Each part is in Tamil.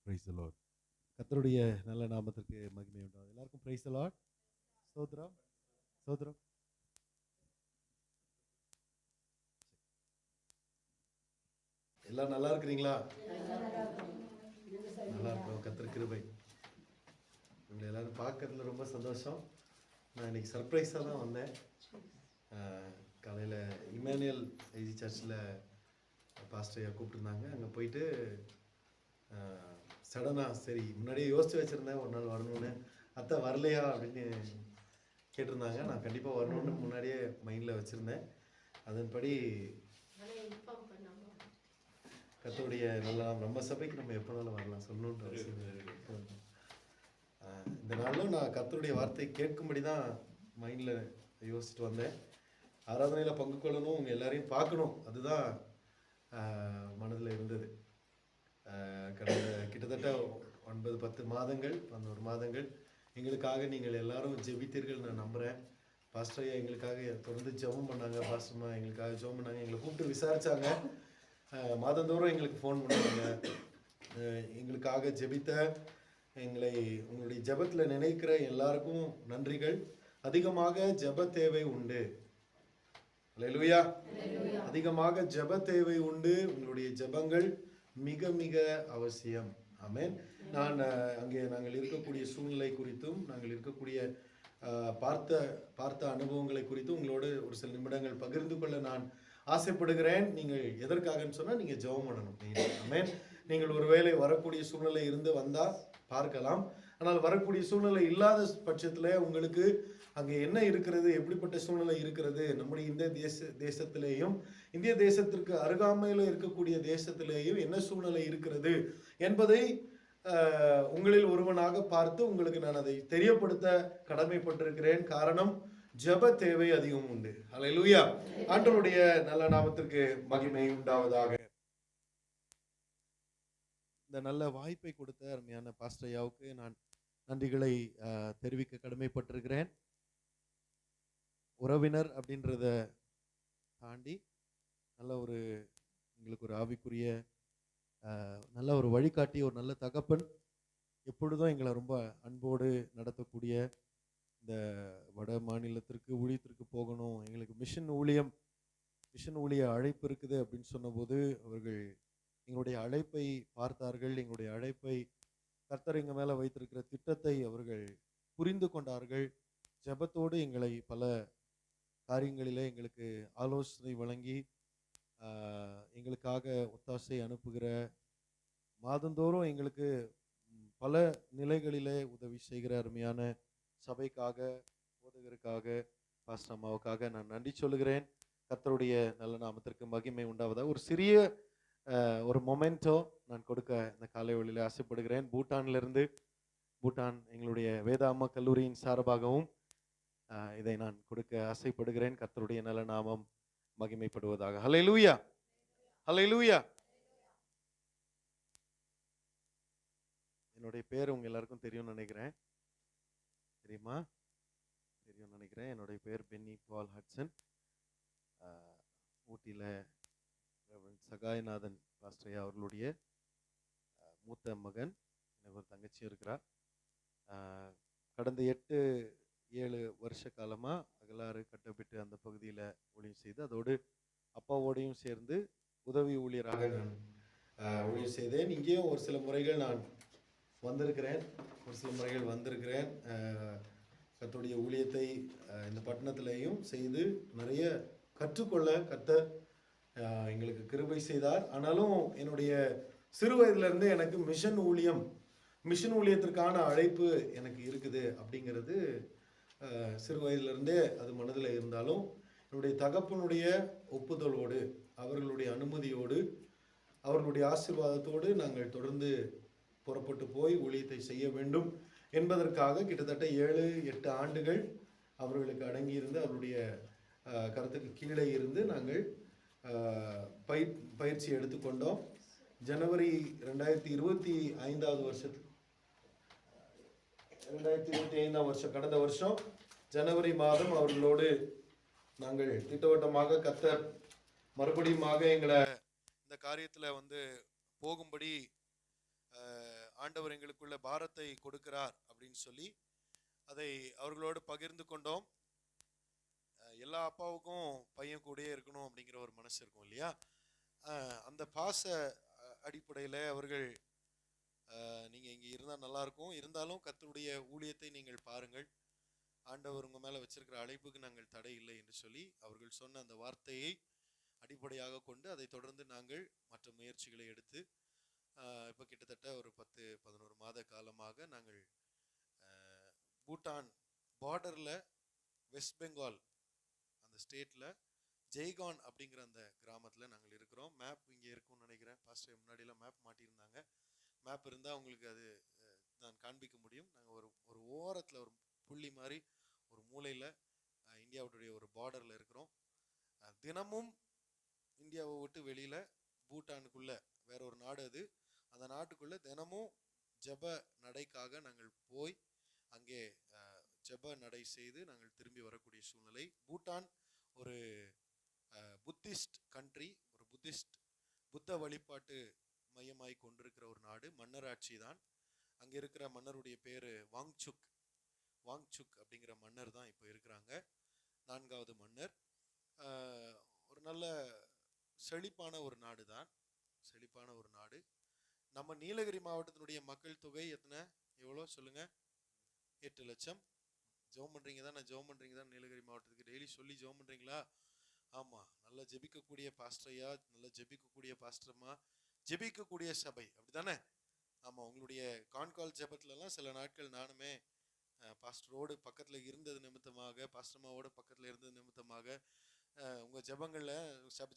Praise the Lord. கர்த்தருடைய நல்ல நாமத்திற்கு மகிமை உண்டாகும். எல்லாருக்கும் பிரைஸ் தி லார்ட். ஸ்தோத்திரம் ஸ்தோத்திரம். எல்லாம் நல்லா இருக்கிறீங்களா? நல்லா இருக்கும். கர்த்தர் கிருபை. உங்களை எல்லாரும் பார்க்கறதுல ரொம்ப சந்தோஷம். நான் இன்னைக்கு சர்ப்ரைஸாக தான் வந்தேன். காலையில் இமானுவேல் ஏஜி சர்ச்சில் பாஸ்டரையா கூப்பிட்டுருந்தாங்க. அங்கே போயிட்டு சடனாக சரி முன்னாடியே யோசித்து வச்சுருந்தேன் ஒரு நாள் வரணும்னு. அத்தை வரலையா அப்படின்னு கேட்டிருந்தாங்க. நான் கண்டிப்பாக வரணும்னு முன்னாடியே மைண்டில் வச்சுருந்தேன். அதன்படி கர்த்தருடைய நல்லா நம்ம சபைக்கு நம்ம எப்போனாலும் வரலாம் சொல்லணுன்ற அவசியம். இந்த நாளிலும் நான் கர்த்தருடைய வார்த்தை கேட்கும்படி தான் மைண்டில் யோசிச்சுட்டு வந்தேன். ஆராதனையில் பங்கு கொள்ளணும், உங்கள் எல்லாரையும் பார்க்கணும், அதுதான் மனதில் இருந்தது. கடந்த கிட்டத்தட்ட 9-10 மாதங்கள் 11 மாதங்கள் எங்களுக்காக நீங்கள் எல்லாரும் ஜெபித்தீர்கள் நான் நம்புகிறேன். பாஸ்டர் எங்களுக்காக தொடர்ந்து ஜெபம் பண்ணாங்க. பாஸ்டர்மா எங்களுக்காக ஜெபம் பண்ணாங்க. எங்களை கூப்பிட்டு விசாரித்தாங்க. மாதந்தோறும் எங்களுக்கு ஃபோன் பண்ணாங்க. எங்களுக்காக ஜெபித்த எங்களை உங்களுடைய ஜெபத்தில் நினைக்கிற எல்லாருக்கும் நன்றிகள். அதிகமாக ஜெப தேவை உண்டு. அல்லேலூயா. அதிகமாக ஜெப தேவை உண்டு. உங்களுடைய ஜெபங்கள் மிக மிக அவசியம். ஆமென். அங்கே நாங்கள் இருக்கக்கூடிய சூழ்நிலை குறித்தும் நாங்கள் இருக்கக்கூடிய பார்த்த அனுபவங்களை குறித்தும் உங்களோடு ஒரு சில நிமிடங்கள் பகிர்ந்து கொள்ள நான் ஆசைப்படுகிறேன். நீங்கள் எதற்காகன்னு சொன்னால் நீங்கள் ஜெபம் பண்ணணும். ஆமென். நீங்கள் ஒருவேளை வரக்கூடிய சூழ்நிலை இருந்து வந்தால் பார்க்கலாம். ஆனால் வரக்கூடிய சூழ்நிலை இல்லாத பட்சத்தில் உங்களுக்கு அங்கே என்ன இருக்கிறது, எப்படிப்பட்ட சூழ்நிலை இருக்கிறது, நம்முடைய இந்த தேசத்திலேயும் இந்திய தேசத்திற்கு அருகாமையில் இருக்கக்கூடிய தேசத்திலேயும் என்ன சூழ்நிலை இருக்கிறது என்பதை உங்களில் ஒருவனாக பார்த்து உங்களுக்கு நான் அதை தெரியப்படுத்த கடமைப்பட்டிருக்கிறேன். காரணம் ஜெப தேவை அதிகம் உண்டு. அல்லேலூயா. ஆண்டவருடைய நல்ல நாமத்திற்கு மகிமை உண்டாவதாக. இந்த நல்ல வாய்ப்பை கொடுத்த அருமையான பாஸ்டர் ஐயாவுக்கு நான் நன்றிகளை தெரிவிக்க கடமைப்பட்டிருக்கிறேன். உறவினர் அப்படின்றத தாண்டி நல்ல ஒரு எங்களுக்கு ஒரு ஆவிக்குரிய நல்ல ஒரு வழிகாட்டி, ஒரு நல்ல தகப்பன், எப்பொழுதும் எங்களை ரொம்ப அன்போடு நடத்தக்கூடிய, இந்த வட மாநிலத்திற்கு ஊழியத்திற்கு போகணும், எங்களுக்கு மிஷன் ஊழிய அழைப்பு இருக்குது அப்படின்னு சொன்னபோது அவர்கள் எங்களுடைய அழைப்பை பார்த்தார்கள். எங்களுடைய அழைப்பை கர்த்தர் எங்கள் மேலே வைத்திருக்கிற திட்டத்தை அவர்கள் புரிந்து கொண்டார்கள். ஜெபத்தோடு எங்களை பல காரியங்களிலே எங்களுக்கு ஆலோசனை வழங்கி எங்களுக்காக ஒத்தாசை அனுப்புகிற, மாதந்தோறும் எங்களுக்கு பல நிலைகளிலே உதவி செய்கிற அருமையான சபைக்காக, போதகருக்காக, பாஸ்டர் அம்மாவுக்காக நான் நன்றி சொல்லுகிறேன். கர்த்தருடைய நல்ல நாமத்திற்கு மகிமை உண்டாவதாக ஒரு சிறிய ஒரு மொமெண்டோ நான் கொடுக்க இந்த காலை வேளையிலே ஆசைப்படுகிறேன். பூட்டான் எங்களுடைய வேதாம்மா கல்லூரியின் சார்பாகவும் இதை நான் கொடுக்க ஆசைப்படுகிறேன். கர்த்தருடைய நல்ல நாமம் மகிமைப்படுவதாக. ஹல்லேலூயா, ஹல்லேலூயா. என்னுடைய பேர் உங்க எல்லாருக்கும் தெரியும்னு நினைக்கிறேன். தெரியுமா? தெரியும்னு நினைக்கிறேன். என்னுடைய பேர் பென்னி பால் ஹட்சன். ஊட்டியில் சகாயநாதன் பாஸ்டர் அவர்களுடைய மூத்த மகன். எனக்கு ஒரு தங்கச்சி இருக்கிறார். கடந்த 8-7 வருஷ காலமாக அகலாறு கட்டப்பட்டு அந்த பகுதியில் ஊழியம் செய்து, அதோடு அப்பாவோடையும் சேர்ந்து உதவி ஊழியராக நான் ஊழியம் செய்தேன். இங்கேயும் ஒரு சில முறைகள் நான் வந்திருக்கிறேன். கர்த்தருடைய ஊழியத்தை இந்த பட்டணத்திலேயும் செய்து நிறைய கற்றுக்கொள்ள கர்த்தர் எங்களுக்கு கிருபை செய்தார். ஆனாலும் என்னுடைய சிறு வயதிலிருந்தே எனக்கு மிஷன் ஊழியத்திற்கான அழைப்பு எனக்கு இருக்குது அப்படிங்கிறது சிறு வயதிலிருந்தே அது மனதில் இருந்தாலும், என்னுடைய தகப்பனுடைய ஒப்புதலோடு, அவர்களுடைய அனுமதியோடு, அவர்களுடைய ஆசீர்வாதத்தோடு நாங்கள் தொடர்ந்து புறப்பட்டு போய் ஊழியத்தை செய்ய வேண்டும் என்பதற்காக கிட்டத்தட்ட 7-8 ஆண்டுகள் அவர்களுக்கு அடங்கியிருந்து, அவருடைய கருத்துக்கு கீழே இருந்து நாங்கள் பயிற்சி எடுத்துக்கொண்டோம். ஜனவரி 2025 வருஷம் கடந்த வருஷம் ஜனவரி மாதம் அவர்களோடு நாங்கள் திட்டவட்டமாக கர்த்தர் மறுபடியுமாக எங்களை இந்த காரியத்தில் போகும்படி ஆண்டவர் எங்களுக்குள்ள பாரத்தை கொடுக்கிறார் அப்படின்னு சொல்லி அதை அவர்களோடு பகிர்ந்து கொண்டோம். எல்லா அப்பாவுக்கும் பையன் கூடயே இருக்கணும் அப்படிங்கிற ஒரு மனசு இருக்கும் இல்லையா? அந்த பாச அடிப்படையில் அவர்கள் நீங்கள் இங்கே இருந்தால் நல்லாயிருக்கும், இருந்தாலும் கர்த்தருடைய ஊழியத்தை நீங்கள் பாருங்கள், ஆண்டவர் உங்கள் மேலே வச்சிருக்கிற அழைப்புக்கு நாங்கள் தடை இல்லை என்று சொல்லி அவர்கள் சொன்ன அந்த வார்த்தையை அடிப்படையாக கொண்டு அதை தொடர்ந்து நாங்கள் மற்ற முயற்சிகளை எடுத்து இப்போ கிட்டத்தட்ட ஒரு 10-11 மாத காலமாக நாங்கள் பூட்டான் பார்டரில் வெஸ்ட் பெங்கால் அந்த ஸ்டேட்டில் ஜெய்கான் அப்படிங்கிற அந்த கிராமத்தில் நாங்கள் இருக்கிறோம். மேப் இங்கே இருக்கும்னு நினைக்கிறேன். பாஸ்டர் முன்னாடியெல்லாம் மேப் மாட்டியிருந்தாங்க. மேப் இருந்தால் உங்களுக்கு அது நான் காண்பிக்க முடியும். நாங்கள் ஒரு ஓரத்தில் ஒரு புள்ளி மாதிரி ஒரு மூலையில் இந்தியாவுடைய ஒரு பார்டரில் இருக்கிறோம். தினமும் இந்தியாவை விட்டு வெளியில் பூட்டானுக்குள்ளே வேற ஒரு நாடு அது, அந்த நாட்டுக்குள்ளே தினமும் ஜெப நடைக்காக நாங்கள் போய் அங்கே ஜெப நடை செய்து நாங்கள் திரும்பி வரக்கூடிய சூழ்நிலை. பூட்டான் ஒரு புத்திஸ்ட் கண்ட்ரி, ஒரு புத்த வழிபாட்டு மையமாய் கொண்டிருக்கிற ஒரு நாடு, மன்னராட்சி தான். அங்கே இருக்கிற மன்னருடைய பேர் வாங்சுக் அப்படிங்கிற மன்னர் தான் இப்போ இருக்கிறாங்க, 4வது மன்னர். ஒரு நல்ல செழிப்பான ஒரு நாடு தான், செழிப்பான ஒரு நாடு. நம்ம நீலகிரி மாவட்டத்தினுடைய மக்கள் தொகை எவ்வளோ சொல்லுங்க? 8 லட்சம். ஜெபம் பண்ணுறீங்க தான், நான் ஜெபம் பண்ணுறீங்க தான் நீலகிரி மாவட்டத்துக்கு டெய்லி சொல்லி ஜெபம் பண்ணுறீங்களா? ஆமாம், நல்லா ஜெபிக்கக்கூடிய பாஸ்டரையா, நல்லா ஜெபிக்கக்கூடிய பாஸ்டர்மா, ஜெபிக்கக்கூடிய சபை, அப்படி தானே? ஆமாம், உங்களுடைய கான்கால் ஜெபத்துலலாம் சில நாட்கள் நானுமே பாஸ்டரோடு பக்கத்தில் இருந்தது நிமித்தமாக, பாஸ்டர்மாவோட பக்கத்தில் இருந்தது நிமித்தமாக உங்கள் ஜெபங்களில்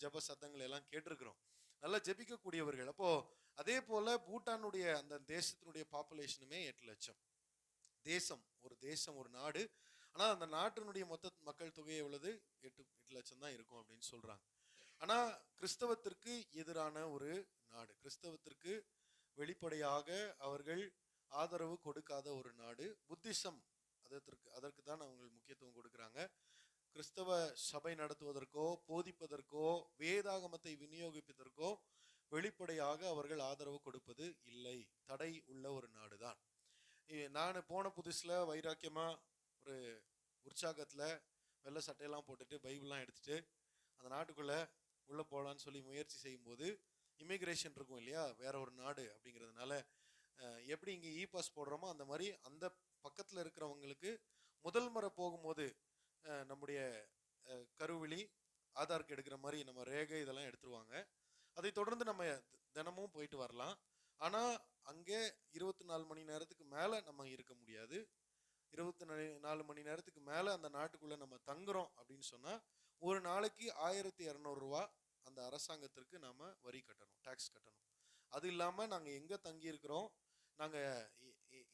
ஜெப சத்தங்கள் எல்லாம் கேட்டிருக்கிறோம். நல்லா ஜெபிக்கக்கூடியவர்கள். அப்போது அதே போல் பூட்டானுடைய அந்த தேசத்தினுடைய பாப்புலேஷனுமே 8 லட்சம். தேசம் ஒரு நாடு. ஆனால் அந்த நாட்டினுடைய மொத்த மக்கள் தொகை எவ்வளவு? 8 லட்சம் தான் இருக்கும் அப்படின்னு சொல்கிறாங்க. ஆனால் கிறிஸ்தவத்திற்கு எதிரான ஒரு நாடு, கிறிஸ்தவத்திற்கு வெளிப்படையாக அவர்கள் ஆதரவு கொடுக்காத ஒரு நாடு. புத்திசம் அதற்கு தான் அவங்க முக்கியத்துவம் கொடுக்குறாங்க. கிறிஸ்தவ சபை நடத்துவதற்கோ போதிப்பதற்கோ வேதாகமத்தை விநியோகிப்பதற்கோ வெளிப்படையாக அவர்கள் ஆதரவு கொடுப்பது இல்லை, தடை உள்ள ஒரு நாடு தான். நான் போன புதுசில் வைராக்கியமாக ஒரு உற்சாகத்தில் வெள்ளை சட்டையெல்லாம் போட்டுட்டு பைபிள்லாம் எடுத்துகிட்டு அந்த நாட்டுக்குள்ளே உள்ளே போகலான்னு சொல்லி முயற்சி செய்யும்போது இமிக்ரேஷன் இருக்கும் இல்லையா, வேற ஒரு நாடு அப்படிங்கிறதுனால எப்படி இங்கே பாஸ் போடுறோமோ அந்த மாதிரி அந்த பக்கத்தில் இருக்கிறவங்களுக்கு முதல் முறை போகும்போது நம்முடைய கருவிழி ஆதாருக்கு எடுக்கிற மாதிரி நம்ம ரேகை இதெல்லாம் எடுத்துருவாங்க. அதை தொடர்ந்து நம்ம தினமும் போயிட்டு வரலாம். ஆனால் அங்கே 24 மணி நேரத்துக்கு மேலே நம்ம இருக்க முடியாது. 24 மணி நேரத்துக்கு மேலே அந்த நாட்டுக்குள்ளே நம்ம தங்குறோம் அப்படின்னு சொன்னால் ஒரு நாளைக்கு 1200 ரூபா அந்த அரசாங்கத்திற்கு நாம் வரி கட்டணும், டேக்ஸ் கட்டணும். அது இல்லாமல் நாங்கள் எங்கே தங்கியிருக்கிறோம், நாங்கள்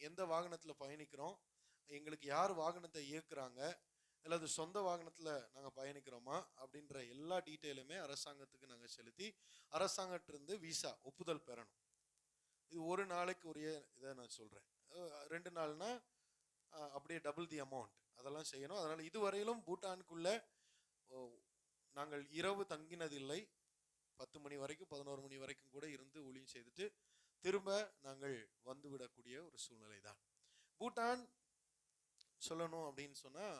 எந்த வாகனத்தில் பயணிக்கிறோம், எங்களுக்கு யார் வாகனத்தை இயக்குறாங்க, அல்லது சொந்த வாகனத்தில் நாங்கள் பயணிக்கிறோமா அப்படின்ற எல்லா டீட்டெயிலுமே அரசாங்கத்துக்கு நாங்கள் செலுத்தி அரசாங்கத்திலிருந்து விசா ஒப்புதல் பெறணும். இது ஒரு நாளைக்கு உரிய இதை நான் சொல்கிறேன். 2 நாள்னா அப்படியே டபுள் தி அமௌண்ட் அதெல்லாம் செய்யணும். அதனால் இதுவரையிலும் பூட்டானுக்குள்ளே நாங்கள் இரவு தங்கினதில்லை. 10 மணி வரைக்கும் 11 மணி வரைக்கும் கூட இருந்து ஊழியம் செய்துட்டு திரும்ப நாங்கள் வந்து விடக்கூடிய ஒரு சூழ்நிலை தான். பூட்டான் சொல்லணும் அப்படின்னு சொன்னால்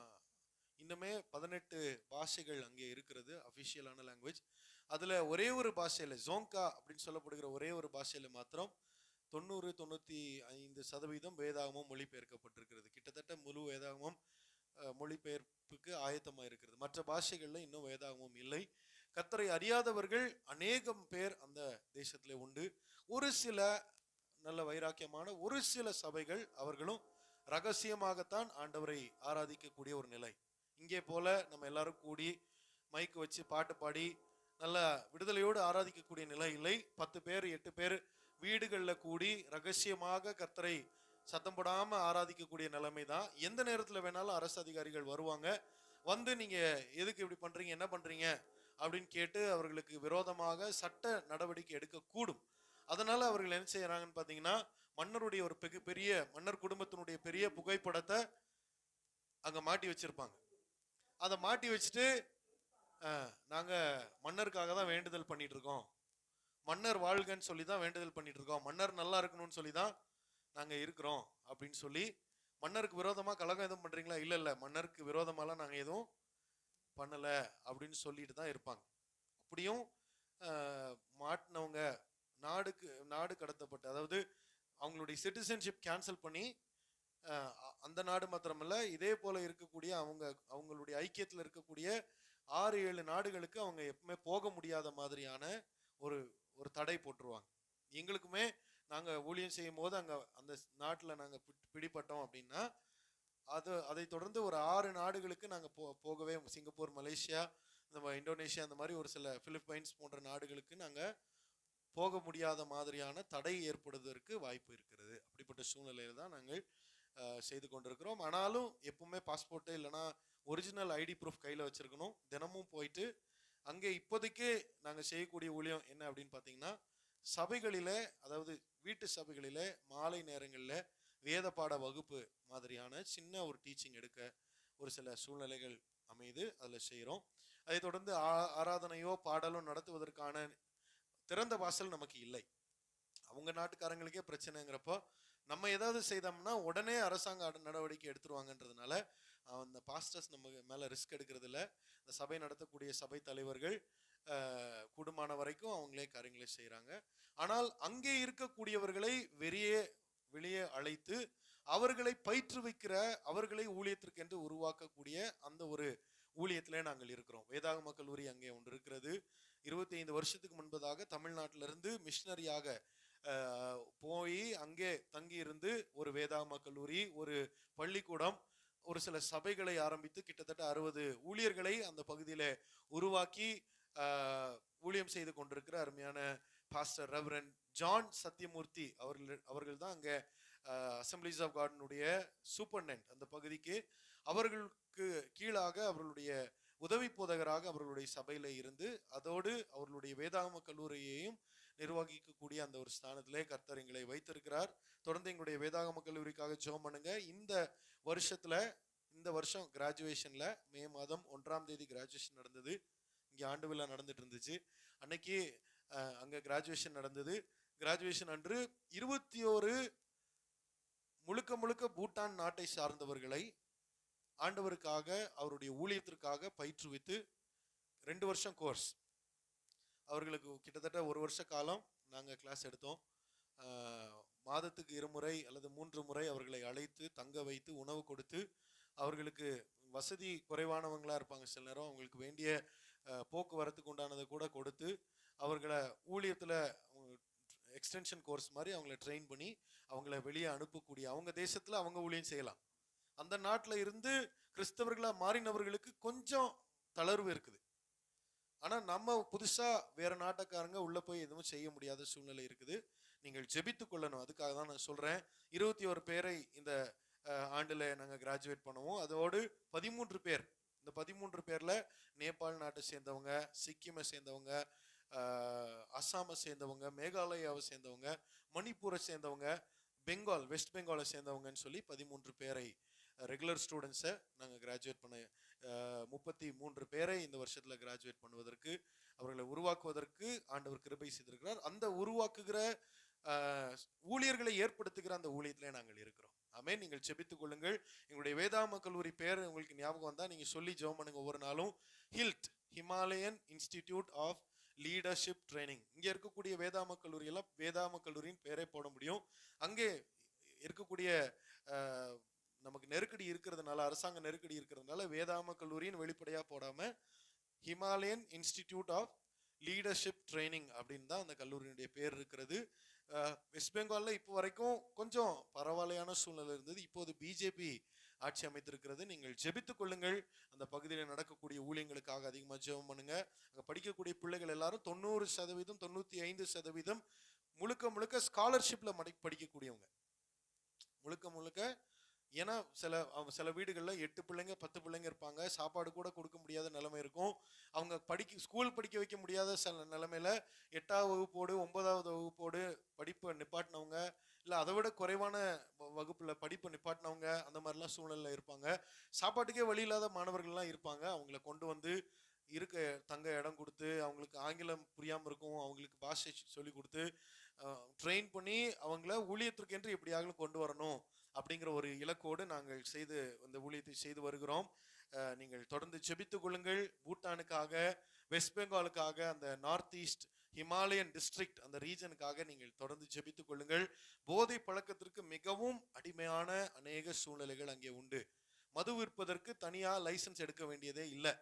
இன்னுமே 18 பாஷைகள் அங்கே இருக்கிறது, அஃபிஷியலான லாங்குவேஜ். அதில் ஒரே ஒரு பாஷையில், ஜோங்கா அப்படின்னு சொல்லப்படுகிற ஒரே ஒரு பாஷையில் மாத்திரம் 90-95% வேதாகமும் மொழிபெயர்க்கப்பட்டிருக்கிறது. கிட்டத்தட்ட முழு வேதாகமும் மொழிபெயர்ப்புக்கு ஆயத்தமாக இருக்கிறது. மற்ற பாஷைகளில் இன்னும் வேதாகமும் இல்லை. கர்த்தரை அறியாதவர்கள் அநேகம் பேர் அந்த தேசத்தில் உண்டு. ஒரு சில நல்ல வைராக்கியமான ஒரு சில சபைகள் அவர்களும் ரகசியமாகத்தான் ஆண்டவரை ஆராதிக்கக்கூடிய ஒரு நிலை. இங்கே போல நம்ம எல்லாரும் கூடி மைக்கு வச்சு பாட்டு பாடி நல்ல விடுதலையோடு ஆராதிக்கக்கூடிய நிலை இல்லை. 10 பேர் 8 பேர் வீடுகளில் கூடி ரகசியமாக கர்த்தரை சத்தம் போடாமல் ஆராதிக்கக்கூடிய நிலைமை தான். எந்த நேரத்தில் வேணாலும் அரசு அதிகாரிகள் வருவாங்க, வந்து நீங்கள் எதுக்கு இப்படி பண்ணுறீங்க, என்ன பண்ணுறீங்க அப்படின்னு கேட்டு அவர்களுக்கு விரோதமாக சட்ட நடவடிக்கை எடுக்கக்கூடும். அதனால் அவர்கள் என்ன செய்கிறாங்கன்னு பார்த்தீங்கன்னா, மன்னருடைய ஒரு பெரிய மன்னர் குடும்பத்தினுடைய பெரிய புகைப்படத்தை அங்கே மாட்டி வச்சுருப்பாங்க. அதை மாட்டி வச்சுட்டு நாங்கள் மன்னருக்காக தான் வேண்டுதல் பண்ணிட்டு இருக்கோம், மன்னர் வாழ்கன்னு சொல்லி தான் வேண்டுதல் பண்ணிட்டு இருக்கோம், மன்னர் நல்லா இருக்கணும்னு சொல்லி தான் நாங்கள் இருக்கிறோம் அப்படின்னு சொல்லி. மன்னருக்கு விரோதமாக கலகம் எதுவும் பண்ணுறீங்களா? இல்லை இல்லை, மன்னருக்கு விரோதமாலாம் நாங்கள் எதுவும் பண்ணலை அப்படின்னு சொல்லிட்டு தான் இருப்பாங்க. அப்படியும் மாட்டினவங்க நாடு கடத்தப்பட்டு, அதாவது அவங்களுடைய சிட்டிசன்ஷிப் கேன்சல் பண்ணி அந்த நாடு மாத்திரமல்ல, இதே போல இருக்கக்கூடிய அவங்களுடைய ஐக்கியத்தில் இருக்கக்கூடிய 6-7 நாடுகளுக்கு அவங்க எப்பவுமே போக முடியாத மாதிரியான ஒரு தடை போட்டுருவாங்க. எங்களுக்குமே நாங்கள் ஊழியம் செய்யும் போது அங்கே அந்த நாட்டில் நாங்கள் பிடிப்பட்டோம் அப்படின்னா அதை தொடர்ந்து ஒரு 6 நாடுகளுக்கு நாங்கள் போகவே, சிங்கப்பூர், மலேசியா, இந்த இந்தோனேஷியா, அந்த மாதிரி ஒரு சில பிலிப்பைன்ஸ் போன்ற நாடுகளுக்கு நாங்கள் போக முடியாத மாதிரியான தடை ஏற்படுவதற்கு வாய்ப்பு இருக்கிறது. அப்படிப்பட்ட சூழ்நிலையில் தான் நாங்கள் செய்து கொண்டிருக்கிறோம். ஆனாலும் எப்பவுமே பாஸ்போர்ட்டு இல்லைனா ஒரிஜினல் ஐடி ப்ரூஃப் கையில் வச்சிருக்கணும். தினமும் போயிட்டு அங்கே இப்போதைக்கு நாங்கள் செய்யக்கூடிய ஊழியம் என்ன அப்படின்னு பார்த்தீங்கன்னா, சபைகளில், அதாவது வீட்டு சபைகளில் மாலை நேரங்களில் வேத பாட வகுப்பு மாதிரியான சின்ன ஒரு டீச்சிங் எடுக்க ஒரு சில சூழ்நிலைகள் அமைது, அதில் செய்கிறோம். அதை தொடர்ந்து ஆராதனையோ பாடலோ நடத்துவதற்கான திறந்த வாசல் நமக்கு இல்லை. அவங்க நாட்டுக்காரங்களுக்கே பிரச்சனைங்கிறப்போ நம்ம ஏதாவது செய்தோம்னா உடனே அரசாங்க நடவடிக்கை எடுத்துருவாங்கன்றதுனால அந்த பாஸ்டர்ஸ் நம்ம மேலே ரிஸ்க் எடுக்கிறது இல்லை. இந்த சபை நடத்தக்கூடிய சபை தலைவர்கள் கூடுமான வரைக்கும் அவங்களே காரியங்களை செய்கிறாங்க. ஆனால் அங்கே இருக்கக்கூடியவர்களை வெளியே அழைத்து அவர்களை பயிற்றுவிக்கிற, அவர்களை ஊழியத்திற்கென்று உருவாக்கக்கூடிய அந்த ஒரு ஊழியத்திலே நாங்கள் இருக்கிறோம். வேதாகம கல்லூரி அங்கே ஒன்று இருக்கிறது. 25 வருஷத்துக்கு முன்பதாக தமிழ்நாட்டிலிருந்து மிஷினரியாக போய் அங்கே தங்கி இருந்து ஒரு வேதாகம கல்லூரி, ஒரு பள்ளிக்கூடம், ஒரு சில சபைகளை ஆரம்பித்து கிட்டத்தட்ட 60 ஊழியர்களை அந்த பகுதியில் உருவாக்கி ஊழியம் செய்து கொண்டிருக்கிற அருமையான பாஸ்டர் ரெவரண்ட் ஜான் சத்யமூர்த்தி அவர்கள் தான் அங்கே அசம்பிளிஸ் ஆஃப் காட்னுடைய சூப்பர்டென்ட் அந்த பகுதிக்கு. அவர்களுக்கு கீழாக அவர்களுடைய உதவி போதகராக அவர்களுடைய சபையில இருந்து அதோடு அவர்களுடைய வேதாகம கல்லூரியையும் நிர்வகிக்கக்கூடிய அந்த ஒரு ஸ்தானத்திலே கர்த்தர் எங்களை வைத்திருக்கிறார். தொடர்ந்து எங்களுடைய வேதாகம கல்லூரிக்காக ஜெபம் பண்ணுங்க. இந்த வருஷம் கிராஜுவேஷன்ல மே மாதம் 1ஆம் தேதி கிராஜுவேஷன் நடந்தது. இங்கே ஆண்டு விழா நடந்துட்டு இருந்துச்சு. அன்னைக்கு அங்க கிராஜுவேஷன் நடந்தது. கிராஜுவேஷன் அன்று 21 முழுக்க பூட்டான் நாட்டை சார்ந்தவர்களை ஆண்டவருக்காக, அவருடைய ஊழியத்திற்காக பயிற்றுவித்து 2 வருஷம் கோர்ஸ். அவர்களுக்கு கிட்டத்தட்ட 1 வருஷ காலம் நாங்கள் கிளாஸ் எடுத்தோம். மாதத்துக்கு 2 முறை அல்லது 3 முறை அவர்களை அழைத்து தங்க வைத்து உணவு கொடுத்து, அவர்களுக்கு வசதி குறைவானவங்களாக இருப்பாங்க சில நேரம், அவங்களுக்கு வேண்டிய போக்குவரத்துக்கு உண்டானதை கூட கொடுத்து அவர்களை ஊழியத்தில் எக்ஸ்டென்ஷன் கோர்ஸ் மாதிரி அவங்கள ட்ரெயின் பண்ணி அவங்கள வெளியே அனுப்பக்கூடிய, அவங்க தேசத்தில் அவங்க ஊழியம் செய்யலாம். அந்த நாட்டில் இருந்து கிறிஸ்தவர்களாக மாறினவர்களுக்கு கொஞ்சம் தளர்வு இருக்குது. ஆனால் நம்ம புதுசாக வேறு நாட்டுக்காரங்க உள்ளே போய் எதுவும் செய்ய முடியாத சூழ்நிலை இருக்குது. நீங்கள் ஜெபித்து கொள்ளணும். அதுக்காக தான் நான் சொல்கிறேன். 21 பேரை இந்த ஆண்டில் நாங்கள் கிராஜுவேட் பண்ணுவோம். அதோடு 13 பேர், இந்த 13 பேரில் நேபாள் நாட்டை சேர்ந்தவங்க, சிக்கிமை சேர்ந்தவங்க, அஸ்ஸாமை சேர்ந்தவங்க, மேகாலயாவை சேர்ந்தவங்க, மணிப்பூரை சேர்ந்தவங்க, பெங்கால், வெஸ்ட் பெங்காலை சேர்ந்தவங்கன்னு சொல்லி 13 பேரை ரெகுலர் ஸ்டூடெண்ட்ஸை நாங்கள் கிராஜுவேட் பண்ண 33 பேரை இந்த வருஷத்தில் கிராஜுவேட் பண்ணுவதற்கு, அவர்களை உருவாக்குவதற்கு ஆண்டவர் கிருபை செய்திருக்கிறார். அந்த உருவாக்குகிற ஊழியர்களை ஏற்படுத்துகிற அந்த ஊழியத்திலே நாங்கள் இருக்கிறோம். ஆமென். நீங்கள் செபித்துக் கொள்ளுங்கள். எங்களுடைய வேதாகம கல்லூரி பேர் உங்களுக்கு ஞாபகம் வந்தால் நீங்கள் சொல்லி ஜெபம் பண்ணுங்க ஒவ்வொரு நாளும். HILT, Himalayan institute of leadership training. இங்கே இருக்கக்கூடிய வேதாகம கல்லூரியெல்லாம் வேதாகம கல்லூரியின் பேரே போட முடியும். அங்கே இருக்கக்கூடிய நமக்கு நெருக்கடி இருக்கிறதுனால, அரசாங்க நெருக்கடி இருக்கிறதுனால வேதாகம கல்லூரின்னு வெளிப்படையாக போடாமல் Himalayan institute of leadership training அப்படின்னு தான் அந்த கல்லூரியினுடைய பேர் இருக்கிறது. வெஸ்ட் பெங்காலில் இப்போ வரைக்கும் கொஞ்சம் பரவாயில்லையான சூழ்நிலை இருந்தது. இப்போது பிஜேபி ஆட்சி அமைத்திருக்கிறது. நீங்கள் ஜெபித்துக் கொள்ளுங்கள். அந்த பகுதியில் நடக்கக்கூடிய ஊழியங்களுக்காக அதிகமாக ஜெபம் பண்ணுங்க. அங்கே படிக்கக்கூடிய பிள்ளைகள் எல்லாரும் 90%, 95% முழுக்க ஸ்காலர்ஷிப்பில் படிக்கக்கூடியவங்க, முழுக்க. ஏன்னா சில வீடுகளில் 8 பிள்ளைங்க 10 பிள்ளைங்க இருப்பாங்க. சாப்பாடு கூட கொடுக்க முடியாத நிலைமை இருக்கும். அவங்க ஸ்கூல் படிக்க வைக்க முடியாத சில நிலைமையில 8ஆம் வகுப்போடு 9ஆவது வகுப்போடு படிப்பை நிப்பாட்டினவங்க, இல்லை அதை விட குறைவான வகுப்பில் படிப்பை நிப்பாட்டினவங்க, அந்த மாதிரிலாம் சூழ்நிலையில் இருப்பாங்க. சாப்பாட்டுக்கே வழி இல்லாத மாணவர்கள்லாம் இருப்பாங்க. அவங்கள கொண்டு வந்து தங்க இடம் கொடுத்து, அவங்களுக்கு ஆங்கிலம் புரியாமல் இருக்கும், அவங்களுக்கு பாஷை சொல்லி கொடுத்து ட்ரெயின் பண்ணி அவங்கள ஊழியத்திற்கென்று எப்படியாவது கொண்டு வரணும் அப்படிங்கிற ஒரு இலக்கோடு நாங்கள் இந்த ஊழியத்தை செய்து வருகிறோம். நீங்கள் தொடர்ந்து செபித்துக் கொள்ளுங்கள். பூட்டானுக்காக, வெஸ்ட் பெங்காலுக்காக, அந்த நார்த் ஈஸ்ட் ஹிமாலயன் டிஸ்ட்ரிக்ட் அந்த ரீஜனுக்காக நீங்கள் தொடர்ந்து ஜெபித்துக் கொள்ளுங்கள். போதை பழக்கத்திற்கு மிகவும் அடிமையான அநேக சூழ்நிலைகள் அங்கே உண்டு. மது விற்பதற்கு தனியா லைசன்ஸ் எடுக்க வேண்டியதே இல்லை.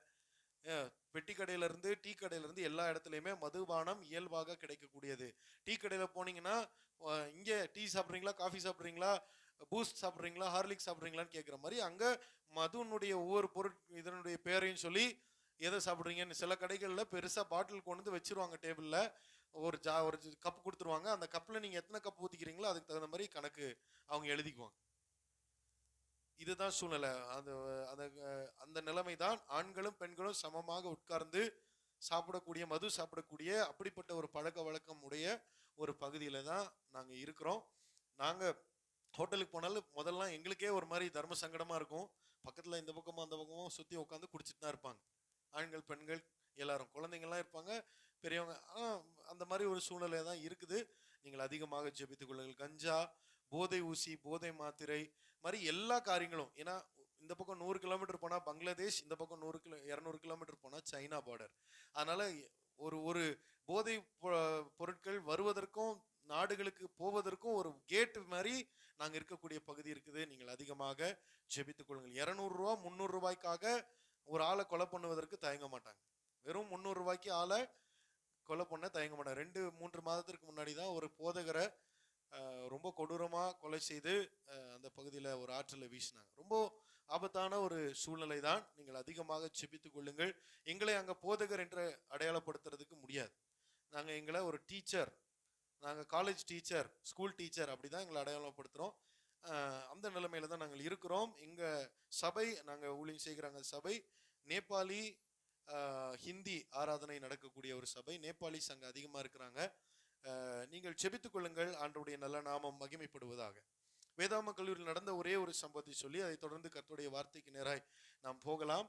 பெட்டி கடையில இருந்து டீ கடையில இருந்து எல்லா இடத்துலயுமே மதுபானம் இயல்பாக கிடைக்கக்கூடியது. டீ கடையில போனீங்கன்னா இங்க டீ சாப்பிட்றீங்களா, காஃபி சாப்பிட்றீங்களா, பூஸ்ட் சாப்பிட்றீங்களா, ஹார்லிக்ஸ் சாப்பிட்றீங்களான்னு கேட்குற மாதிரி அங்க மதுனுடைய ஒவ்வொரு இதனுடைய பேரையும் சொல்லி எதை சாப்பிட்றீங்கன்னு சில கடைகளில் பெருசாக பாட்டில் கொண்டு வந்து வச்சிருவாங்க. டேபிளில் ஒரு கப்பு கொடுத்துருவாங்க. அந்த கப்பில் நீங்கள் எத்தனை கப் ஊற்றிக்கிறீங்களோ அதுக்கு தகுந்த மாதிரி கணக்கு அவங்க எழுதிக்குவாங்க. இதுதான் சூழ்நிலை. அந்த நிலைமை தான். ஆண்களும் பெண்களும் சமமாக உட்கார்ந்து சாப்பிடக்கூடிய, மது சாப்பிடக்கூடிய அப்படிப்பட்ட ஒரு பழக்க வழக்கம் உடைய ஒரு பகுதியில தான் நாங்கள் இருக்கிறோம். நாங்கள் ஹோட்டலுக்கு போனாலும் முதல்லாம் எங்களுக்கே ஒரு மாதிரி தர்ம சங்கடமா இருக்கும். பக்கத்தில் இந்த பக்கமும் அந்த பக்கமும் சுற்றி உட்காந்து குடிச்சிட்டு தான் இருப்பாங்க. ஆண்கள் பெண்கள் எல்லாரும், குழந்தைங்கள்லாம் இருப்பாங்க, பெரியவங்க. அந்த மாதிரி ஒரு சூழ்நிலை தான் இருக்குது. நீங்கள் அதிகமாக ஜெபித்துக் கொள்ளுங்கள். கஞ்சா, போதை ஊசி, போதை மாத்திரை மாதிரி எல்லா காரியங்களும். ஏன்னா இந்த பக்கம் 100 கிலோமீட்டர் போனால் பங்களாதேஷ், இந்த பக்கம் 200 கிலோமீட்டர் போனால் சைனா பார்டர். அதனால ஒரு போதை பொருட்கள் வருவதற்கும் நாடுகளுக்கு போவதற்கும் ஒரு கேட் மாதிரி நாங்கள் இருக்கக்கூடிய பகுதி இருக்குது. நீங்கள் அதிகமாக ஜெபித்துக் கொள்ளுங்கள். 200 ரூபா 300 ரூபாய்க்காக ஒரு ஆளை கொலை பண்ணுவதற்கு தயங்க மாட்டாங்க. வெறும் 300 ரூபாய்க்கு ஆளை கொலை பண்ண தயங்க மாட்டாங்க. 2-3 மாதத்திற்கு முன்னாடி தான் ஒரு போதகரை ரொம்ப கொடூரமாக கொலை செய்து அந்த பகுதியில் ஒரு ஆற்றில் வீசினாங்க. ரொம்ப ஆபத்தான ஒரு சூழ்நிலை தான். நீங்கள் அதிகமாக செபித்துக் கொள்ளுங்கள். எங்களை அங்கே போதகர் என்று அடையாளப்படுத்துறதுக்கு முடியாது. நாங்கள் எங்களை ஒரு டீச்சர், நாங்கள் காலேஜ் டீச்சர், ஸ்கூல் டீச்சர் அப்படி தான் எங்களை அடையாளப்படுத்துகிறோம். அந்த நிலைமையில தான் நாங்கள் இருக்கிறோம். எங்கள் சபை, நாங்கள் ஊழியம் செய்கிறாங்க சபை நேபாளி ஹிந்தி ஆராதனை நடக்கக்கூடிய ஒரு சபை. நேபாளிஸ் அங்கே அதிகமாக இருக்கிறாங்க. நீங்கள் செபித்துக் கொள்ளுங்கள். ஆண்டவருடைய நல்ல நாமம் மகிமைப்படுவதாக. வேதாம கல்லூரியில் நடந்த ஒரே ஒரு சம்பவத்தை சொல்லி அதை தொடர்ந்து கர்த்தருடைய வார்த்தைக்கு நேராய் நாம் போகலாம்.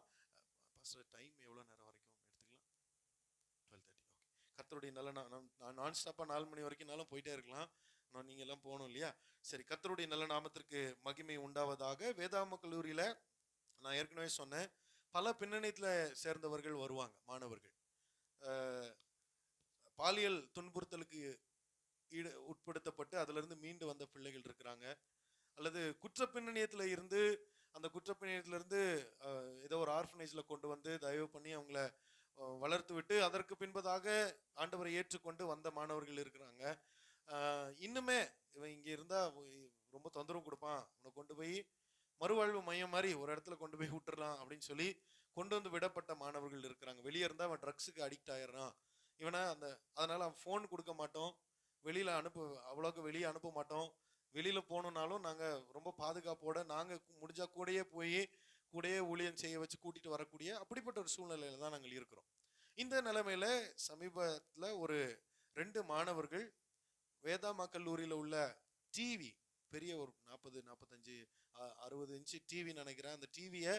டைம் எவ்வளோ நேரம் வரைக்கும் எடுத்துக்கலாம்? 12:30. ஓகே. கர்த்தருடைய நல்ல நான் ஸ்டாப்பாக 4 மணி வரைக்கும்னாலும் போயிட்டே இருக்கலாம். ஆனால் நீங்கள் எல்லாம் போகணும் இல்லையா? சரி, கர்த்தருடைய நல்ல நாமத்திற்கு மகிமை உண்டாவதாக. வேதாம கல்லூரியில் நான் ஏற்கனவே சொன்னேன், பல பின்னணியத்தில் சேர்ந்தவர்கள் வருவாங்க. மாணவர்கள் பாலியல் துன்புறுத்தலுக்கு உட்படுத்தப்பட்டு அதிலிருந்து மீண்டு வந்த பிள்ளைகள் இருக்கிறாங்க. அல்லது குற்ற பின்னணியத்தில் இருந்து, அந்த குற்ற பின்னணியத்திலிருந்து ஏதோ ஒரு ஆர்ஃபனேஜில் கொண்டு வந்து தயவு பண்ணி அவங்கள வளர்த்து விட்டு அதற்கு பின்பதாக ஆண்டவரை ஏற்றுக்கொண்டு வந்த மாணவர்கள் இருக்கிறாங்க. இன்னுமே இவன் இங்கே இருந்தால் ரொம்ப தொந்தரவு கொடுப்பான், உன்னை கொண்டு போய் மறுவாழ்வு மையம் மாதிரி ஒரு இடத்துல கொண்டு போய் விட்டுறலாம் அப்படின்னு சொல்லி கொண்டு வந்து விடப்பட்ட மாணவர்கள் இருக்கிறாங்க. வெளியே இருந்தால் அவன் ட்ரக்ஸுக்கு அடிக்ட் ஆயிடுறான், இவனை அதனால அவன் ஃபோன் கொடுக்க மாட்டோம், வெளியில் அவ்வளோக்கு வெளியே அனுப்ப மாட்டோம். வெளியில் போகணுன்னாலும் நாங்கள் ரொம்ப பாதுகாப்போடு நாங்கள் முடிஞ்சா கூடயே ஊழியம் செய்ய வச்சு கூட்டிகிட்டு வரக்கூடிய அப்படிப்பட்ட ஒரு சூழ்நிலையில தான் நாங்கள் இருக்கிறோம். இந்த நிலைமையில சமீபத்தில் ஒரு 2 மாணவர்கள் வேதாமா கல்லூரியில் உள்ள டிவி, பெரிய ஒரு 40-45-60 இன்ச்சு டிவி நினைக்கிறேன், அந்த டிவியை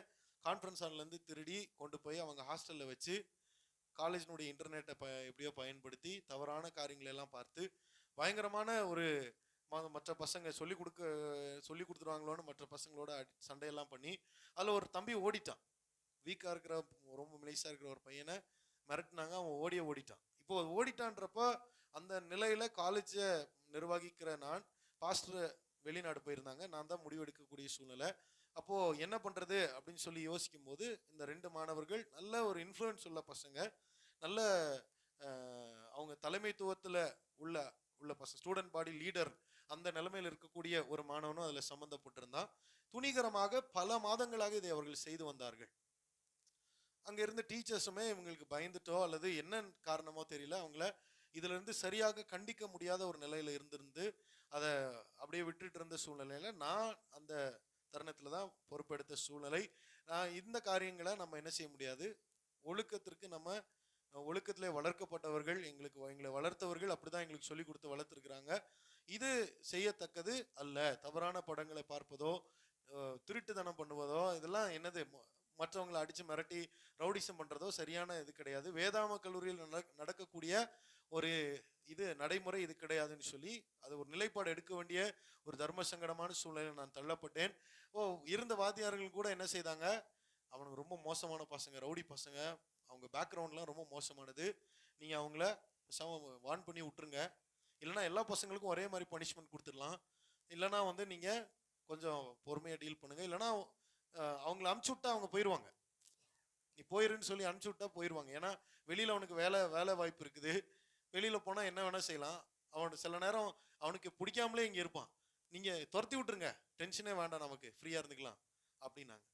கான்ஃபரன்ஸ் ஹால்லேருந்து திருடி கொண்டு போய் அவங்க ஹாஸ்டலில் வச்சு காலேஜினுடைய இன்டர்நெட்டை எப்படியோ பயன்படுத்தி தவறான காரியங்களை எல்லாம் பார்த்து பயங்கரமான ஒரு மற்ற பசங்க சொல்லி கொடுத்துருவாங்களோன்னு மற்ற பசங்களோட சண்டையெல்லாம் பண்ணி அதில் ஒரு தம்பி ஓடிட்டான். வீக்காக இருக்கிற, ரொம்ப மெலிசாக இருக்கிற ஒரு பையனை மிரட்டினாங்க, அவன் ஓடிட்டான். இப்போ ஓடிட்டான்றப்போ அந்த நிலையில் காலேஜை நிர்வகிக்கிற நான், பாஸ்டர் வெளிநாடு போயிருந்தாங்க, நான் தான் முடிவெடுக்கக்கூடிய சூழ்நிலை. அப்போது என்ன பண்ணுறது அப்படின்னு சொல்லி யோசிக்கும் போது இந்த 2 மாணவர்கள் நல்ல ஒரு இன்ஃப்ளூயன்ஸ் உள்ள பசங்க, நல்ல அவங்க தலைமைத்துவத்தில் உள்ள பசங்க, ஸ்டூடெண்ட் பாடி லீடர் அந்த நிலைமையில் இருக்கக்கூடிய ஒரு மாணவனும் அதில் சம்மந்தப்பட்டிருந்தான். துணிகரமாக பல மாதங்களாக இதை அவர்கள் செய்து வந்தார்கள். அங்கே இருந்த டீச்சர்ஸுமே இவங்களுக்கு பயந்துட்டோ அல்லது என்ன காரணமோ தெரியல, அவங்கள இதிலிருந்து சரியாக கண்டிக்க முடியாத ஒரு நிலையில இருந்திருந்து அதை அப்படியே விட்டுட்டு இருந்த சூழ்நிலையில நான் அந்த தருணத்தில் தான் பொறுப்பெடுத்த சூழ்நிலை. இந்த காரியங்களை நம்ம என்ன செய்ய முடியாது. ஒழுக்கத்திற்கு நம்ம ஒழுக்கத்திலே வளர்க்கப்பட்டவர்கள், எங்களை வளர்த்தவர்கள் அப்படிதான் எங்களுக்கு சொல்லி கொடுத்து வளர்த்துருக்குறாங்க. இது செய்யத்தக்கது அல்ல. தவறான படங்களை பார்ப்பதோ, திருட்டுத்தனம் பண்ணுவதோ, இதெல்லாம் என்னது, மற்றவங்களை அடித்து மிரட்டி ரவுடிசம் பண்ணுறதோ சரியான இது கிடையாது. வேதாம கல்லூரியில் நடக்கக்கூடிய ஒரு இது நடைமுறை இது கிடையாதுன்னு சொல்லி அது ஒரு நிலைப்பாடு எடுக்க வேண்டிய ஒரு தர்ம சங்கடமான சூழ்நிலையில் நான் தள்ளப்பட்டேன். இருந்த வாத்தியார்கள் கூட என்ன செய்தாங்க, அவனுக்கு ரொம்ப மோசமான பசங்க, ரவுடி பசங்க, அவங்க பேக்ரவுண்ட்லாம் ரொம்ப மோசமானது, நீங்கள் அவங்கள வான் பண்ணி விட்டுருங்க, இல்லைனா எல்லா பசங்களுக்கும் ஒரே மாதிரி பனிஷ்மெண்ட் கொடுத்துடலாம், இல்லைனா வந்து நீங்கள் கொஞ்சம் பொறுமையாக டீல் பண்ணுங்கள், இல்லைனா அவங்கள அமுச்சு விட்டா அவங்க போயிடுவாங்க, நீ போயிருன்னு சொல்லி அனுப்பிச்சு விட்டா போயிடுவாங்க. ஏன்னா வெளியில் அவனுக்கு வேலை வாய்ப்பு இருக்குது, வெளியில் போனால் என்ன வேணால் செய்யலாம், அவன் சில நேரம் அவனுக்கு பிடிக்காமலே இங்கே இருப்பான், நீங்கள் துரத்தி விட்டுருங்க, டென்ஷனே வேண்டாம், நமக்கு ஃப்ரீயாக இருந்துக்கலாம் அப்படின்னாங்க.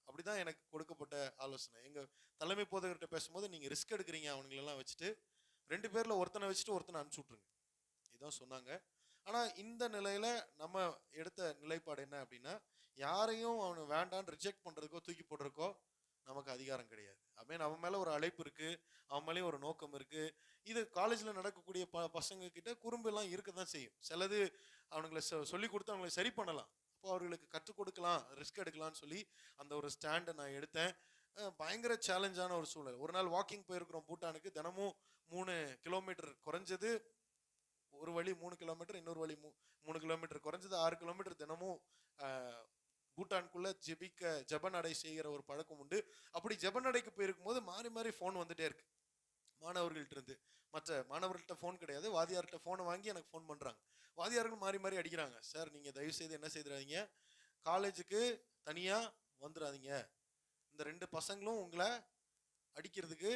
அப்படிதான் எனக்கு கொடுக்கப்பட்ட ஆலோசனை. எங்கள் தலைமை போதகர்கிட்ட பேசும்போது, நீங்கள் ரிஸ்க் எடுக்கிறீங்க அவனுங்களெல்லாம் வச்சுட்டு, 2 பேரில் ஒருத்தனை வச்சுட்டு ஒருத்தனை அனுப்பிச்சு விட்ருங்க, இதுதான் சொன்னாங்க. ஆனால் இந்த நிலையில் நம்ம எடுத்த நிலைப்பாடு என்ன அப்படின்னா, யாரையும் அவனை வேண்டான்னு ரிஜெக்ட் பண்ணுறதுக்கோ தூக்கி போடுறதுக்கோ நமக்கு அதிகாரம் கிடையாது. அவன் அவன் மேலே ஒரு அழைப்பு இருக்குது, அவன் மேலேயும் ஒரு நோக்கம் இருக்குது. இது காலேஜில் நடக்கக்கூடிய பசங்க கிட்ட குறும்பெல்லாம் இருக்க தான் செய்யும். சிலது அவனுங்களை சொல்லி கொடுத்து அவங்களை சரி பண்ணலாம், அப்போ அவர்களுக்கு கற்றுக் கொடுக்கலாம், ரிஸ்க் எடுக்கலாம்னு சொல்லி அந்த ஒரு ஸ்டாண்டை நான் எடுத்தேன். பயங்கர சேலஞ்சான ஒரு சூழல். ஒரு நாள் வாக்கிங் போயிருக்கிறோம் பூட்டானுக்கு, தினமும் 3 கிலோமீட்டர் குறைஞ்சது, ஒரு வழி 3 கிலோமீட்டர், இன்னொரு வழி 3 கிலோமீட்டர், குறைஞ்சது 6 கிலோமீட்டர் தினமும் பூட்டானுக்குள்ள ஜபநடை செய்கிற ஒரு பழக்கம் உண்டு. அப்படி ஜபநடைக்கு போயிருக்கும் போது மாறி மாறி ஃபோன் வந்துட்டே இருக்கு மாணவர்கள்ட்ட இருந்து. மற்ற மாணவர்கள்ட்ட ஃபோன் கிடையாது, வாதியார்கிட்ட ஃபோனை வாங்கி எனக்கு ஃபோன் பண்ணுறாங்க. வாதியார்கள் மாறி மாறி அடிக்கிறாங்க, சார் நீங்கள் தயவு செய்து என்ன செய்துறாதீங்க, காலேஜுக்கு தனியாக வந்துடாதீங்க, இந்த 2 பசங்களும் உங்களை அடிக்கிறதுக்கு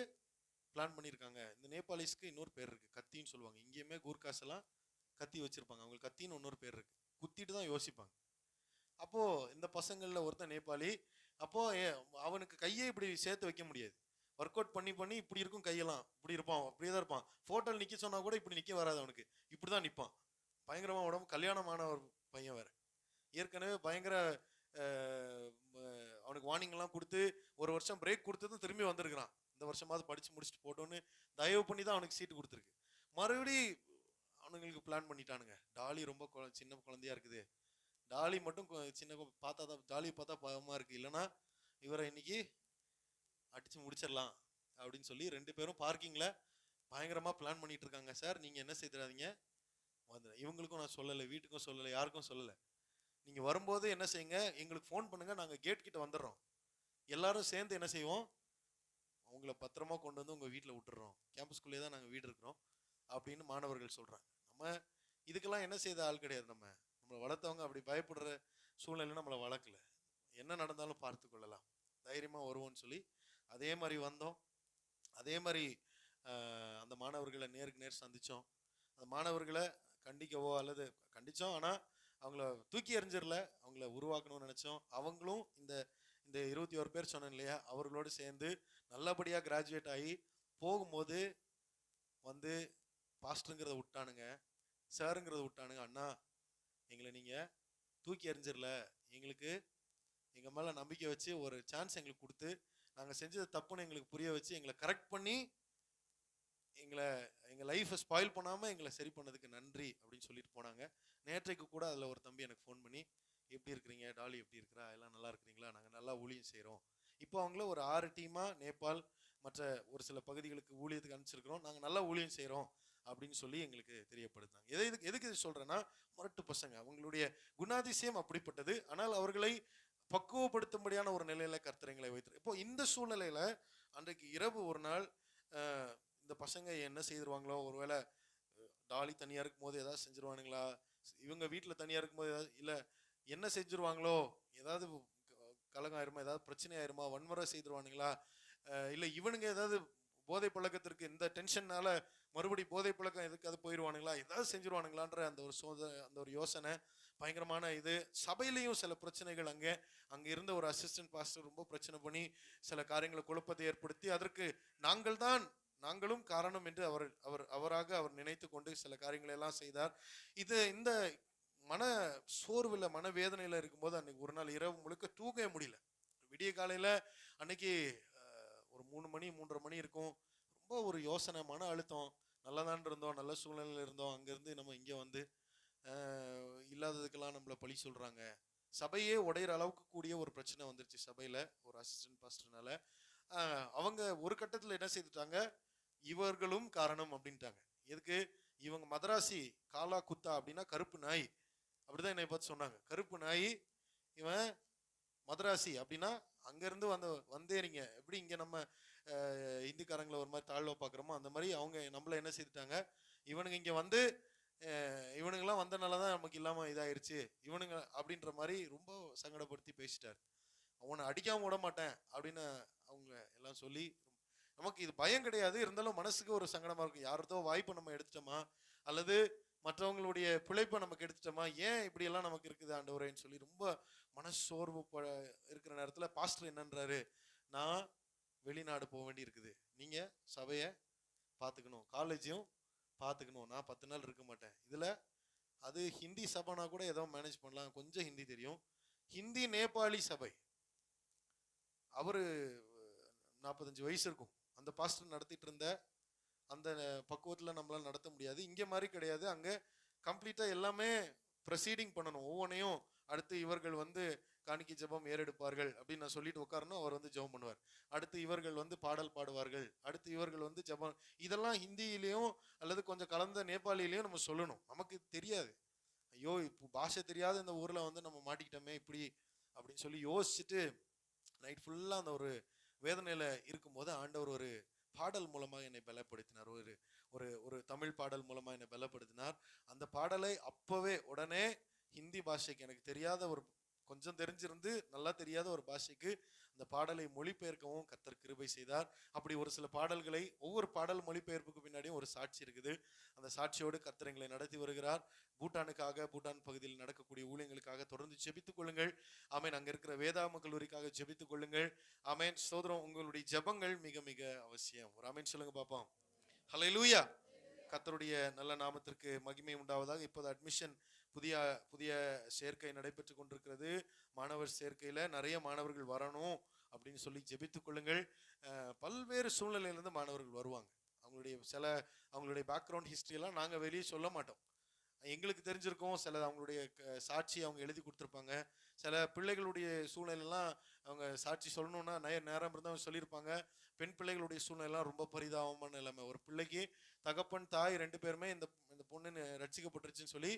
பிளான் பண்ணியிருக்காங்க. இந்த நேபாளிஸ்க்கு இன்னொரு பேர் இருக்குது, கத்தின்னு சொல்லுவாங்க, இங்கேயுமே கூர்காஸ் எல்லாம் கத்தி வச்சுருப்பாங்க, அவங்களுக்கு கத்தின்னு இன்னொரு பேர் இருக்குது, குத்திட்டு தான் யோசிப்பாங்க. அப்போது இந்த பசங்களில் ஒருத்தன் நேபாளி, அப்போது அவனுக்கு கையை இப்படி சேர்த்து வைக்க முடியாது, ஒர்க் அவுட் பண்ணி பண்ணி இப்படி இருக்கும் கையெல்லாம், இப்படி இருப்பான், அப்படியே தான் இருப்பான். ஃபோட்டோவில் நிற்க சொன்னால் கூட இப்படி நிற்க வராது அவனுக்கு, இப்படி தான் நிற்பான். பயங்கரமாக உடம்பு, கல்யாணமான ஒரு பையன் வேறு, ஏற்கனவே பயங்கர அவனுக்கு வார்னிங்லாம் கொடுத்து 1 வருஷம் பிரேக் கொடுத்ததும் திரும்பி வந்திருக்கிறான், இந்த வருஷமாவது படித்து முடிச்சுட்டு போட்டோன்னு தயவு பண்ணி தான் அவனுக்கு சீட்டு கொடுத்துருக்கு. மறுபடி அவனுங்களுக்கு பிளான் பண்ணிட்டானுங்க, டாலி ரொம்ப சின்ன குழந்தையா இருக்குது, டாலி மட்டும் சின்ன பார்த்தா தான், டாலியை பார்த்தா பாவமாக இருக்குது, இல்லைனா இவரை இன்னைக்கு அடித்து முடிச்சிடலாம் அப்படின்னு சொல்லி 2 பேரும் பார்க்கிங்கில் பயங்கரமாக பிளான் பண்ணிட்டு இருக்காங்க. சார் நீங்கள் என்ன செய்துறாதீங்க, இவங்களுக்கும் நான் சொல்லலை, வீட்டுக்கும் சொல்லலை, யாருக்கும் சொல்லலை, நீங்கள் வரும்போது என்ன செய்யுங்க, எங்களுக்கு ஃபோன் பண்ணுங்கள், நாங்கள் கேட் கிட்ட வந்துடுறோம், எல்லாரும் சேர்ந்து என்ன செய்வோம், அவங்கள பத்திரமா கொண்டு வந்து உங்கள் வீட்டில் விட்டுறோம், கேம்பஸ்குள்ளே தான் நாங்கள் வீடு இருக்கிறோம் அப்படின்னு மாணவர்கள் சொல்கிறாங்க. நம்ம இதுக்கெல்லாம் என்ன செய்த ஆள் கிடையாது, நம்மளை வளர்த்தவங்க அப்படி பயப்படுற சூழ்நிலை நம்மளை வளர்க்கல, என்ன நடந்தாலும் பார்த்து கொள்ளலாம், தைரியமாக வருவோம்னு சொல்லி அதே மாதிரி வந்தோம். அதே மாதிரி அந்த மாணவர்களை நேருக்கு நேர் சந்தித்தோம். அந்த மாணவர்களை கண்டிக்கவோ அல்லது கண்டித்தோம், ஆனால் அவங்கள தூக்கி எறிஞ்சிடல, அவங்கள உருவாக்கணும்னு நினச்சோம். அவங்களும் இந்த இந்த 21 பேர் சொன்னேன் இல்லையா, அவர்களோடு சேர்ந்து நல்லபடியாக கிராஜுவேட் ஆகி போகும்போது வந்து பாஸ்டருங்கிறத விட்டானுங்க, சாருங்கிறத விட்டானுங்க, அண்ணா எங்களை நீங்கள் தூக்கி எறிஞ்சிடல, எங்களுக்கு எங்கள் மேலே நம்பிக்கை வச்சு ஒரு சான்ஸ் எங்களுக்கு கொடுத்து, நாங்கள் செஞ்சது தப்புன்னு எங்களுக்கு புரிய வச்சு எங்களை கரெக்ட் பண்ணி எங்கள் லைஃப்பை ஸ்பாயில் பண்ணாமல் எங்களை சரி பண்ணதுக்கு நன்றி அப்படின்னு சொல்லிட்டு போனாங்க. நேற்றைக்கு கூட அதில் ஒரு தம்பி எனக்கு ஃபோன் பண்ணி, எப்படி இருக்கிறீங்க, டாலி எப்படி இருக்கிறா, எல்லாம் நல்லா இருக்கிறீங்களா, நாங்கள் நல்லா ஊழியம் செய்கிறோம், இப்போ அவங்கள ஒரு 6 டீமாக நேபாள் மற்ற ஒரு சில பகுதிகளுக்கு ஊழியத்துக்கு அனுப்பிச்சிருக்கிறோம், நாங்கள் நல்லா ஊழியம் செய்கிறோம் அப்படின்னு சொல்லி எங்களுக்கு தெரியப்படுத்தாங்க. எதுக்கு இது சொல்கிறேன்னா, முரட்டு பசங்க, அவங்களுடைய குணாதிசயம் அப்படிப்பட்டது, ஆனால் அவர்களை பக்குவப்படுத்தும்படியான ஒரு நிலையில கர்த்தரைங்களை வைத்து, இப்போ இந்த சூழ்நிலையில அன்றைக்கு இரவு ஒரு நாள் இந்த பசங்க என்ன செய்திருவாங்களோ, ஒருவேளை டாலி தனியாக இருக்கும்போது ஏதாவது செஞ்சிருவானுங்களா, இவங்க வீட்டில் தனியாக இருக்கும்போது ஏதாவது, இல்லை என்ன செஞ்சிருவாங்களோ, ஏதாவது கலகம் ஆயிருமா, ஏதாவது பிரச்சனை ஆயிருமா, வன்முறை செய்திருவானுங்களா, இல்லை இவனுங்க ஏதாவது போதை பழக்கத்திற்கு இந்த டென்ஷன்னால மறுபடி போதை பழக்கம் எதுக்காவது போயிடுவானுங்களா, ஏதாவது செஞ்சிருவானுங்களான்ற அந்த ஒரு யோசனை பயங்கரமான இது. சபையிலையும் சில பிரச்சனைகள், அங்கே இருந்த ஒரு அசிஸ்டன்ட் பாஸ்டர் ரொம்ப பிரச்சனை பண்ணி சில காரியங்களை குழப்பத்தை ஏற்படுத்தி, அதற்கு நாங்களும் காரணம் என்று அவராக அவர் நினைத்து கொண்டு சில காரியங்களை எல்லாம் செய்தார். இந்த மன சோர்வில் மன வேதனையில் இருக்கும்போது அன்னைக்கு ஒரு நாள் இரவு முழுக்க தூங்க முடியல. விடிய காலையில் அன்னைக்கு ஒரு 3 மணி 3:30 மணி இருக்கும், ரொம்ப ஒரு யோசனை, மன அழுத்தம், நல்லதான் இருந்தோம், நல்ல சூழ்நிலையில் இருந்தோம், அங்கேருந்து நம்ம இங்கே வந்து இல்லாததுக்கெல்லாம் நம்மளை பழி சொல்கிறாங்க, சபையே உடையிற அளவுக்கு கூடிய ஒரு பிரச்சனை வந்துருச்சு சபையில் ஒரு அசிஸ்டன்ட் பாஸ்டர்னால. அவங்க ஒரு கட்டத்தில் என்ன செய்துட்டாங்க, இவர்களும் காரணம் அப்படின்ட்டாங்க. எதுக்கு? இவங்க மதராசி காலா குத்தா அப்படின்னா கருப்பு நாய், அப்படிதான் என்னை பார்த்து சொன்னாங்க. கருப்பு நாய் இவன், மதராசி அப்படின்னா அங்க இருந்து வந்தேறீங்க. எப்படி இங்க நம்ம இந்துக்காரங்களை ஒரு மாதிரி தாழ்வா பாக்குறோமோ அந்த மாதிரி அவங்க நம்மள என்ன செய்துட்டாங்க, இவனுங்க இங்க வந்து இவனுங்கெல்லாம் வந்தனாலதான் நமக்கு இல்லாம இதாயிருச்சு இவனுங்க அப்படின்ற மாதிரி ரொம்ப சங்கடப்படுத்தி பேசிட்டாரு. அவனை அடிக்காம விட மாட்டேன் அப்படின்னு அவங்க எல்லாம் சொல்லி, நமக்கு இது பயம் கிடையாது, இருந்தாலும் மனசுக்கு ஒரு சங்கடமா இருக்கும். யாரதோ வாய்ப்பை நம்ம எடுத்துட்டோமா, அல்லது மற்றவங்களுடைய பிழைப்பை நமக்கு எடுத்துட்டோமா, ஏன் இப்படி எல்லாம் நமக்கு இருக்குது ஆண்டவரேன்னு சொல்லி ரொம்ப மனசு சோர்வு இருக்கிற நேரத்துல பாஸ்டர் என்னன்றாரு, நான் வெளிநாடு போக வேண்டி இருக்குது, நீங்க சபையை பார்த்துக்கணும், காலேஜையும் பார்த்துக்கணும், நான் 10 நாள் இருக்க மாட்டேன். இதுல அது ஹிந்தி சபைனா கூட ஏதோ மேனேஜ் பண்ணலாம், கொஞ்சம் ஹிந்தி தெரியும். ஹிந்தி நேபாளி சபை, அவரு 45 வயசு இருக்கும், அந்த பாஸ்டர் நடத்திட்டு இருந்த அந்த பக்குவத்துல நம்மளால நடத்த முடியாது. இங்க மாதிரி கிடையாது, அங்க கம்ப்ளீட்டா எல்லாமே ப்ரொசீடிங் பண்ணணும். ஒவ்வொன்றையும் அடுத்து இவர்கள் காணிக்கை ஜெபம் ஏறெடுப்பார்கள் அப்படின்னு நான் சொல்லிட்டு உட்காரணும், அவர் ஜெபம் பண்ணுவார். அடுத்து இவர்கள் பாடல் பாடுவார்கள், அடுத்து இவர்கள் ஜெபம், இதெல்லாம் ஹிந்தியிலையும் அல்லது கொஞ்சம் கலந்த நேபாளிலையும் நம்ம சொல்லணும். நமக்கு தெரியாது, ஐயோ இப்போ பாஷை தெரியாத இந்த ஊர்ல நம்ம மாட்டிக்கிட்டோமே இப்படி அப்படின்னு சொல்லி யோசிச்சுட்டு நைட் ஃபுல்லா அந்த ஒரு வேதனையில இருக்கும்போது ஆண்டவர் ஒரு பாடல் மூலமா என்னை பலப்படுத்தினார். ஒரு ஒரு ஒரு தமிழ் பாடல் மூலமா என்னை பலப்படுத்தினார். அந்த பாடலை அப்பவே உடனே ஹிந்தி பாஷைக்கு, எனக்கு தெரியாத ஒரு கொஞ்சம் தெரிஞ்சிருந்து நல்லா தெரியாத ஒரு பாஷைக்கு அந்த பாடலை மொழிபெயர்க்கவும் கர்த்தர் கிருபை செய்தார். அப்படி ஒரு சில பாடல்களை, ஒவ்வொரு பாடல் மொழிபெயர்ப்புக்கு பின்னாடியும் ஒரு சாட்சி இருக்குது. அந்த சாட்சியோடு கர்த்தர் எங்களை நடத்தி வருகிறார். பூட்டானுக்காக, பூட்டான் பகுதியில் நடக்கக்கூடிய ஊழியங்களுக்காக தொடர்ந்து ஜெபித்துக் கொள்ளுங்கள். ஆமேன். அங்க இருக்கிற வேதாம கல்லூரிக்காக ஜெபித்துக் கொள்ளுங்கள். ஆமேன். சோதரம், உங்களுடைய ஜெபங்கள் மிக மிக அவசியம். ஒரு ஆமேன் சொல்லுங்க பாப்போம். ஹல்லேலூயா. கர்த்தருடைய நல்ல நாமத்திற்கு மகிமை உண்டாவதாக. இப்போது அட்மிஷன் புதிய புதிய சேர்க்கை நடைபெற்று கொண்டிருக்கிறது. மாணவர் சேர்க்கையில நிறைய மாணவர்கள் வரணும் அப்படின்னு சொல்லி ஜெபித்துக் கொள்ளுங்கள். பல்வேறு சூழ்நிலையிலிருந்து மாணவர்கள் வருவாங்க. அவங்களுடைய பேக்ரவுண்ட் ஹிஸ்டரி எல்லாம் நாங்க வெளியே சொல்ல மாட்டோம், எங்களுக்கு தெரிஞ்சிருக்கும். சில அவங்களுடைய சாட்சி அவங்க எழுதி கொடுத்துருப்பாங்க. சில பிள்ளைகளுடைய சூழ்நிலையெல்லாம் அவங்க சாட்சி சொல்லணும்னா நேரம் இருந்தால் சொல்லியிருப்பாங்க. பெண் பிள்ளைகளுடைய சூழ்நிலைலாம் ரொம்ப பரிதாபமான நிலைமை. ஒரு பிள்ளைக்கு தகப்பன் தாய் 2 பேருமே இந்த பொண்ணு ரட்சிக்கப்பட்டுருச்சுன்னு சொல்லி,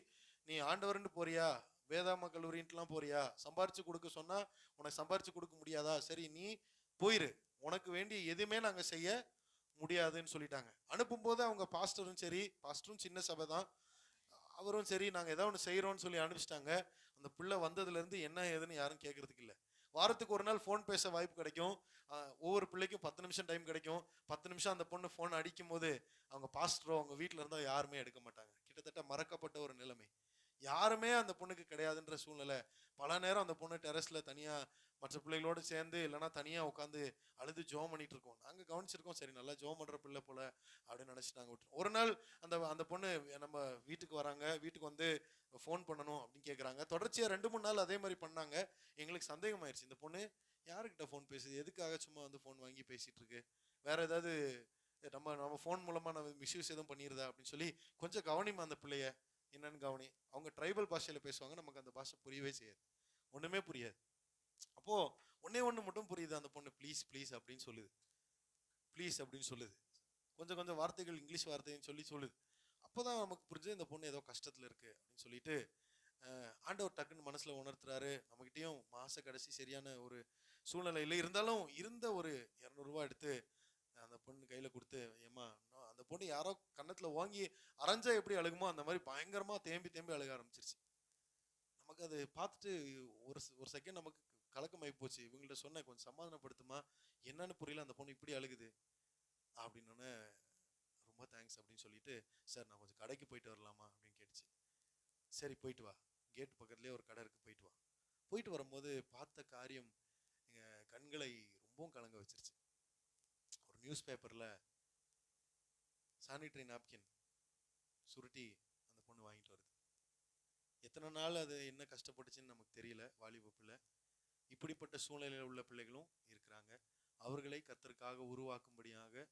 நீ ஆண்டவர்னு போறியா, வேதாம கல்லூரின்ட்டுலாம் போறியா, சம்பாரிச்சு கொடுக்க சொன்னா உனக்கு சம்பாரிச்சு கொடுக்க முடியாதா, சரி நீ போயிரு, உனக்கு வேண்டிய எதுவுமே நாங்க செய்ய முடியாதுன்னு சொல்லிட்டாங்க. அனுப்பும்போது அவங்க பாஸ்டரும் சரி, பாஸ்டரும் சின்ன சபை தான், அவரும் சரி, நாங்க ஏதாவது ஒன்று செய்யறோம்னு சொல்லி அனுப்பிச்சிட்டாங்க. அந்த பிள்ளை வந்ததுல இருந்து என்ன ஏதுன்னு யாரும் கேட்கறதுக்கு இல்லை. வாரத்துக்கு ஒரு நாள் ஃபோன் பேச வாய்ப்பு கிடைக்கும். ஒவ்வொரு பிள்ளைக்கும் 10 நிமிஷம் டைம் கிடைக்கும். 10 நிமிஷம் அந்த பொண்ணு ஃபோன் அடிக்கும் போது அவங்க பாஸ்டரோ அவங்க வீட்டில் இருந்தால் யாருமே எடுக்க மாட்டாங்க. கிட்டத்தட்ட மறக்கப்பட்ட ஒரு நிலைமை, யாருமே அந்த பொண்ணுக்கு கிடையாதுன்ற சூழ்நிலை. பல நேரம் அந்த பொண்ணு டெரஸ்ல தனியா மற்ற பிள்ளைகளோடு சேர்ந்து இல்லைன்னா தனியா உட்காந்து அழுது ஜோம் பண்ணிட்டு இருக்கோம். நாங்க கவனிச்சிருக்கோம், சரி நல்லா ஜோம் பண்ற பிள்ளை போல அப்படின்னு நினைச்சு நாங்க விட்டுருவோம். ஒரு நாள் அந்த பொண்ணு நம்ம வீட்டுக்கு வராங்க, வீட்டுக்கு ஃபோன் பண்ணணும் அப்படின்னு கேட்குறாங்க. தொடர்ச்சியா 2-3 நாள் அதே மாதிரி பண்ணாங்க. எங்களுக்கு சந்தேகம் ஆயிடுச்சு, இந்த பொண்ணு யாருக்கிட்ட ஃபோன் பேசுது, எதுக்காக சும்மா ஃபோன் வாங்கி பேசிட்டு இருக்கு, வேற ஏதாவது நம்ம ஃபோன் மூலமா நம்ம மிஸ்யூஸ் எதுவும் பண்ணிடுதா அப்படின்னு சொல்லி கொஞ்சம் கவனிமா அந்த பிள்ளைய, என்னன்னு கவனி. அவங்க ட்ரைபல் பாஷையில பேசுவாங்க, நமக்கு அந்த பாஷை புரியவே செய்யாது, ஒண்ணுமே புரியாது. அப்போ ஒண்ணு மட்டும் புரியுது, அந்த பொண்ணு ப்ளீஸ் ப்ளீஸ் அப்படின்னு சொல்லுது, ப்ளீஸ் அப்படின்னு சொல்லுது, கொஞ்சம் கொஞ்சம் வார்த்தைகள் இங்கிலீஷ் வார்த்தைன்னு சொல்லுது. அப்போதான் நமக்கு புரிஞ்சு இந்த பொண்ணு ஏதோ கஷ்டத்துல இருக்கு அப்படின்னு சொல்லிட்டு ஆண்டவர் டக்குன்னு மனசுல உணர்த்துறாரு. நம்மகிட்டயும் மாச கடைசி சரியான ஒரு சூழ்நிலையில இருந்தாலும் இருந்த ஒரு 200 ரூபாய் எடுத்து அந்த பொண்ணு கையில கொடுத்து, ஏமா அந்த பொண்ணு யாரோ கன்னத்துல வாங்கி அரைஞ்சா எப்படி அழுகுமோ அந்த மாதிரி பயங்கரமா தேம்பி தேம்பி அழுக ஆரம்பிச்சிருச்சு. நமக்கு அது பார்த்துட்டு ஒரு செகண்ட் நமக்கு கலக்கமாயி போச்சு. இவங்கள்ட்ட சொன்ன கொஞ்சம் சமாதானப்படுத்துமா, என்னன்னு புரியல, அந்த பொண்ணு இப்படி அழுகுது அப்படின்னு. ரொம்ப தேங்க்ஸ் அப்படின்னு சொல்லிட்டு, சார் நான் கொஞ்சம் கடைக்கு போயிட்டு வரலாமா அப்படின்னு கேட்டுச்சு. சரி போயிட்டு வா, கேட் பக்கத்துலேயே ஒரு கடை இருக்கு, போயிட்டு வா. போயிட்டு வரும்போது பார்த்த காரியம் எங்க கண்களை ரொம்பவும் கலங்க வச்சிருச்சு. ஒரு நியூஸ் பேப்பர்ல சானிட்டரி நாப்கின் சுருட்டி அந்த பொண்ணு வாங்கிட்டு வருது. எத்தனை நாள் அது என்ன கஷ்டப்பட்டுச்சுன்னு நமக்கு தெரியல. வாலிப பிள்ளை, இப்படிப்பட்ட சூழ்நிலையில் உள்ள பிள்ளைகளும் இருக்கிறாங்க. அவர்களை கர்த்தருக்காக உருவாக்கும்படியாக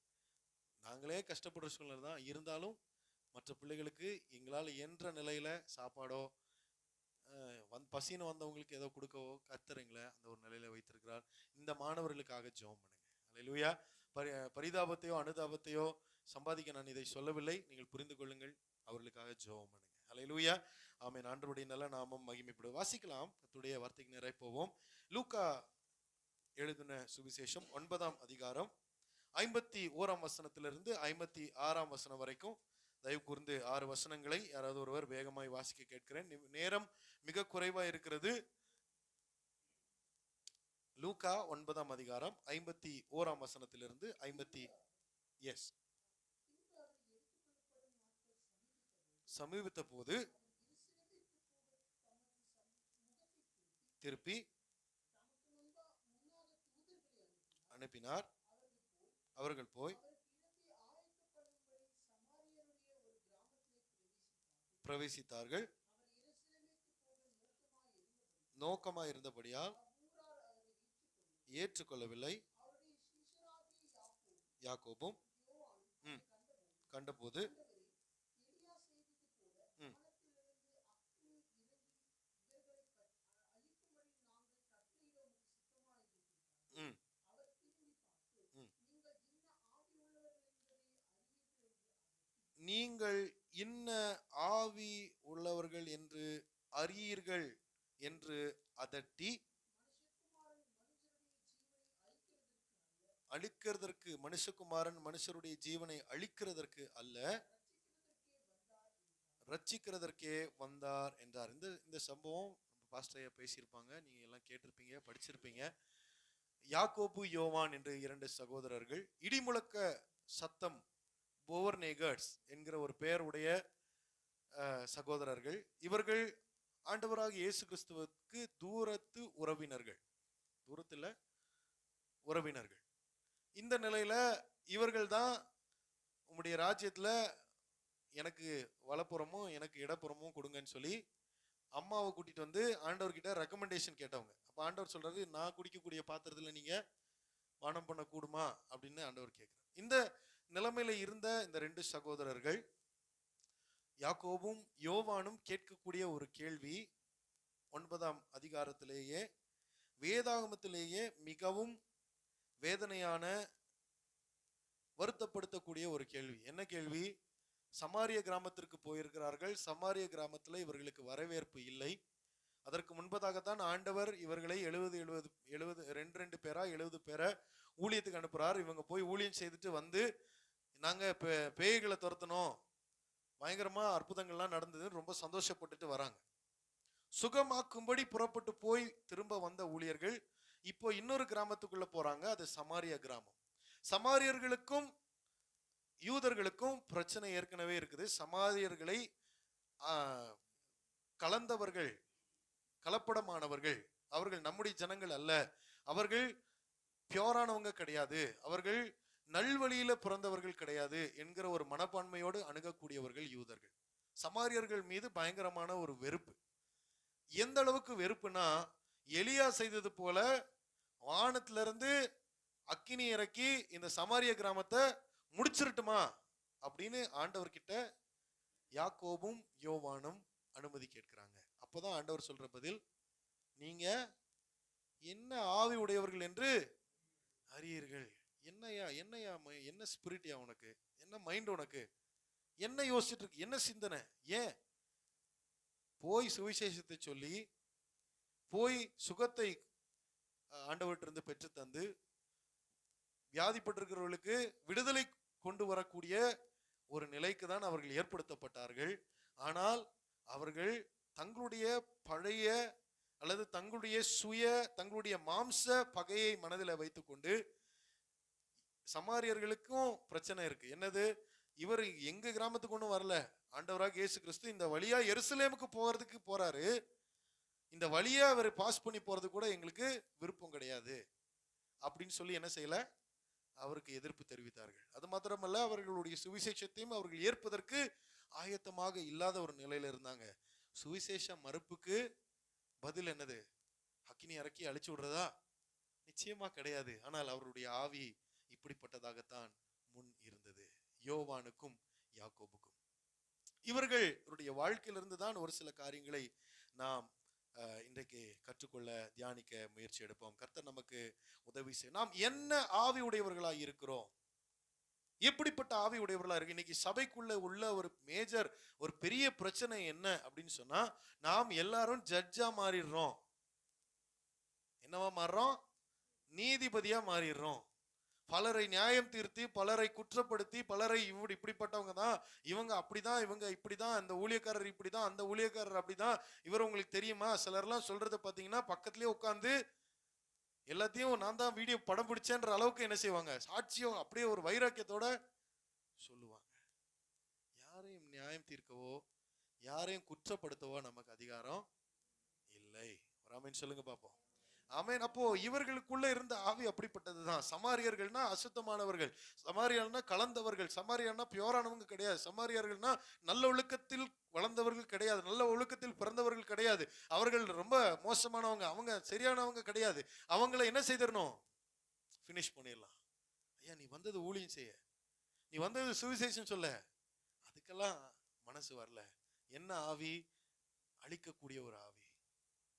நாங்களே கஷ்டப்படுற சூழ்நிலை தான் இருந்தாலும் மற்ற பிள்ளைகளுக்கு எங்களால் இயன்ற நிலையில சாப்பாடோ பசின்னு வந்தவங்களுக்கு ஏதோ கொடுக்கவோ கர்த்தர் எங்களை அந்த ஒரு நிலையில வைத்திருக்கிறார். இந்த மாணவர்களுக்காக ஜெபம் பண்ணுங்க. அல்லேலூயா. பரிதாபத்தையோ அனுதாபத்தையோ சம்பாதிக்க நான் இதை சொல்லவில்லை, நீங்கள் புரிந்து கொள்ளுங்கள். அவர்களுக்காக ஜெபம் பண்ணுங்க. அல்லேலூயா. ஆமென். ஆண்டவருடைய நல்ல நாமம் மகிமைப்படும். வாசிக்கலாம், கர்த்தருடைய வார்த்தைக்கு நேராய் போவோம். லூக்கா எழுதின சுவிசேஷம் 9ஆம் அதிகாரம் 51ஆம் வசனத்திலிருந்து 56ஆம் வசனம் வரைக்கும் தயவு கூர்ந்து 6 வசனங்களை யாராவது ஒருவர் வேகமாய் வாசிக்க கேட்கிறேன். நேரம் மிக குறைவா இருக்கிறது. லூக்கா 9ஆம் அதிகாரம் 51ஆம் வசனத்திலிருந்து 50 எஸ் சமீபித்த போது திருப்பி அனுப்பினார். அவர்கள் போய் பிரவேசித்தார்கள். நோக்கமாய் இருந்தபடியால் ஏற்றுக்கொள்ளவில்லை. யாக்கோபும் கண்டபோது நீங்கள் இன்ன ஆவி உள்ளவர்கள் என்று அறியீர்கள் என்று அதட்டி, அழிக்கிறதற்கு, மனுஷகுமாரன் மனுஷருடைய ஜீவனை அழிக்கிறதற்கு அல்ல, ரட்சிக்கிறதற்கே வந்தார் என்றார். இந்த சம்பவம் பாஸ்டரையா பேசியிருப்பாங்க, நீங்க எல்லாம் கேட்டிருப்பீங்க, படிச்சிருப்பீங்க. யாக்கோபு யோவான் என்று 2 சகோதரர்கள், இடிமுழக்க சத்தம் போவர்நேகர்ஸ் என்கிற ஒரு பெயருடைய சகோதரர்கள். இவர்கள் ஆண்டவராக இயேசு கிறிஸ்துவுக்கு தூரத்து உறவினர்கள், தூரத்துல உறவினர்கள். இந்த நிலையில இவர்கள் தான் உம்முடைய ராஜ்யத்துல எனக்கு வலப்புறமும் எனக்கு இடப்புறமும் கொடுங்கன்னு சொல்லி அம்மாவை கூட்டிட்டு வந்து ஆண்டவர்கிட்ட ரெக்கமெண்டேஷன் கேட்டவங்க. அப்ப ஆண்டவர் சொல்றாரு, நான் குடிக்கக்கூடிய பாத்திரத்துல நீங்க பானம் பண்ண கூடுமா அப்படின்னு ஆண்டவர் கேட்கிறார். இந்த நிலைமையில இருந்த இந்த 2 சகோதரர்கள் யாக்கோபும் யோவானும் கேட்கக்கூடிய ஒரு கேள்வி 9ஆம் அதிகாரத்திலேயே வேதாகமத்திலேயே மிகவும் வேதனையான, வருத்தப்படுத்தக்கூடிய ஒரு கேள்வி. என்ன கேள்வி? சமாரிய கிராமத்திற்கு போயிருக்கிறார்கள். சமாரிய கிராமத்துல இவர்களுக்கு வரவேற்பு இல்லை. அதற்கு முன்பதாகத்தான் ஆண்டவர் இவர்களை 2 பேரா 70 பேரை ஊழியத்துக்கு அனுப்புறார். இவங்க போய் ஊழியம் செய்துட்டு வந்து, நாங்க பேய்களை துரத்தணும், பயங்கரமா அற்புதங்கள்லாம் நடந்தது, ரொம்ப சந்தோஷப்பட்டுட்டு வராங்க. சுகமாக்கும்படி புறப்பட்டு போய் திரும்ப வந்த ஊழியர்கள் இப்போ இன்னொரு கிராமத்துக்குள்ள போறாங்க. அது சமாரிய கிராமம். சமாரியர்களுக்கும் யூதர்களுக்கும் பிரச்சனை ஏற்கனவே இருக்குது. சமாரியர்களை கலந்தவர்கள், கலப்படமானவர்கள், அவர்கள் நம்முடைய ஜனங்கள் அல்ல, அவர்கள் பியோரானவங்க கிடையாது, அவர்கள் நல்வழியில பிறந்தவர்கள் கிடையாது என்கிற ஒரு மனப்பான்மையோடு அணுகக்கூடியவர்கள் யூதர்கள். சமாரியர்கள் மீது பயங்கரமான ஒரு வெறுப்பு. எந்த அளவுக்கு வெறுப்புனா, எலியா செய்தது போல வானத்திலிருந்து அக்கினி இறக்கி இந்த சமாரிய கிராமத்தை முடிச்சிருட்டுமா அப்படின்னு ஆண்டவர்கிட்ட யாக்கோபும் யோவானும் அனுமதி கேட்கிறாங்க. அப்போதான் ஆண்டவர் சொல்ற பதில், நீங்க என்ன ஆவி உடையவர்கள் என்று அறியீர்கள். என்னையா என்னையா என்ன ஸ்பிரிட்யா உனக்கு, என்ன மைண்ட் உனக்கு, என்ன யோசிச்சுட்டு இருக்கு, என்ன சிந்தனை? ஏன் போய் சுவிசேஷத்தை சொல்லி போய் சுகத்தை ஆண்டவர்கிட்ட இருந்து பெற்று தந்து வியாதிப்பட்டிருக்கிறவர்களுக்கு விடுதலை கொண்டு வரக்கூடிய ஒரு நிலைக்கு தான் அவர்கள் ஏற்படுத்தப்பட்டார்கள். ஆனால் அவர்கள் தங்களுடைய பழைய அல்லது தங்களுடைய மாம்ச பகையை மனதில் வைத்துக்கொண்டு, சமாரியர்களுக்கும் பிரச்சனை இருக்கு. என்னது? இவர் எங்க கிராமத்துக்கு ஒன்றும் வரல, ஆண்டவராக இயேசு கிறிஸ்து இந்த வழியா எருசலேமுக்கு போறதுக்கு போறாரு, இந்த வழியா அவர் பாஸ் பண்ணி போறது கூட எங்களுக்கு விருப்பம் கிடையாது அப்படின்னு சொல்லி என்ன செய்யல, அவருக்கு எதிர்ப்பு தெரிவித்தார்கள். அது மாத்திரமல்ல, அவர்களுடைய சுவிசேஷத்தையும் அவர்கள் ஏற்பதற்கு ஆயத்தமாக இல்லாத ஒரு நிலையில இருந்தாங்க. சுவிசேஷ மறுப்புக்கு பதில் என்னது? அக்கினி இறக்கி அழிச்சு விடுறதா? நிச்சயமா கிடையாது. ஆனால் அவருடைய ஆவி இப்படிப்பட்டதாகத்தான் முன் இருந்தது, யோவானுக்கும் யாக்கோபுக்கும். இவர்களுடைய வாழ்க்கையிலிருந்து தான் ஒரு சில காரியங்களை நாம் இன்றைக்கு கற்றுக்கொள்ள தியானிக்க முயற்சி எடுப்போம். கர்த்தர் நமக்கு உதவி செய்ய. நாம் என்ன ஆவி உடையவர்களாய் இருக்கிறோம்? எப்படிப்பட்ட ஆவி உடையவர்களா இருக்கு? இன்னைக்கு சபைக்குள்ள உள்ள ஒரு மேஜர் ஒரு பெரிய பிரச்சனை என்ன அப்படின்னு சொன்னா, நாம் எல்லாரும் ஜட்ஜா மாறிடுறோம். என்னவா மாறுறோம்? நீதிபதியா மாறிடுறோம். பலரை நியாயம் தீர்த்தி, பலரை குற்றப்படுத்தி, பலரை இப்படிப்பட்டவங்க தான், இவங்க அப்படிதான், இவங்க இப்படிதான், அந்த ஊழியக்காரர் இப்படிதான், அந்த ஊழியக்காரர் அப்படிதான், இவர் உங்களுக்கு தெரியுமா? சிலர்லாம் சொல்றத பாத்தீங்கன்னா பக்கத்திலேயே உட்கார்ந்து எல்லாத்தையும் நான் தான் வீடியோ படம் பிடிச்சேன்ற அளவுக்கு என்ன செய்வாங்க, சாட்சியம் அப்படியே ஒரு வைராக்கியத்தோட சொல்லுவாங்க. யாரையும் நியாயம் தீர்க்கவோ யாரையும் குற்றப்படுத்தவோ நமக்கு அதிகாரம் இல்லை. ஒரு ஆமென் சொல்லுங்க பாப்போம். ஆமென். அப்போ இவர்களுக்குள்ள இருந்த ஆவி அப்படிப்பட்டதுதான். சமாரியர்கள்னா அசுத்தமானவர்கள், சமாரியர்கள்னா கலந்தவர்கள், சமாரியர்னா பியோரானவங்க கிடையாது, சமாரியர்கள்னா நல்ல ஒழுக்கத்தில் வளர்ந்தவர்கள் கிடையாது, நல்ல ஒழுக்கத்தில் பிறந்தவர்கள் கிடையாது, அவர்கள் ரொம்ப மோசமானவங்க, அவங்க சரியானவங்க கிடையாது. அவங்கள என்ன செய்திடணும்? ஃபினிஷ் பண்ணிடலாம். ஐயா நீ வந்தது ஊழியம் செய்ய, நீ வந்தது சுவிசேஷம் சொல்ல, அதுக்கெல்லாம் மனசு வரல. என்ன ஆவி? அழிக்கக்கூடிய ஒரு ஆவி,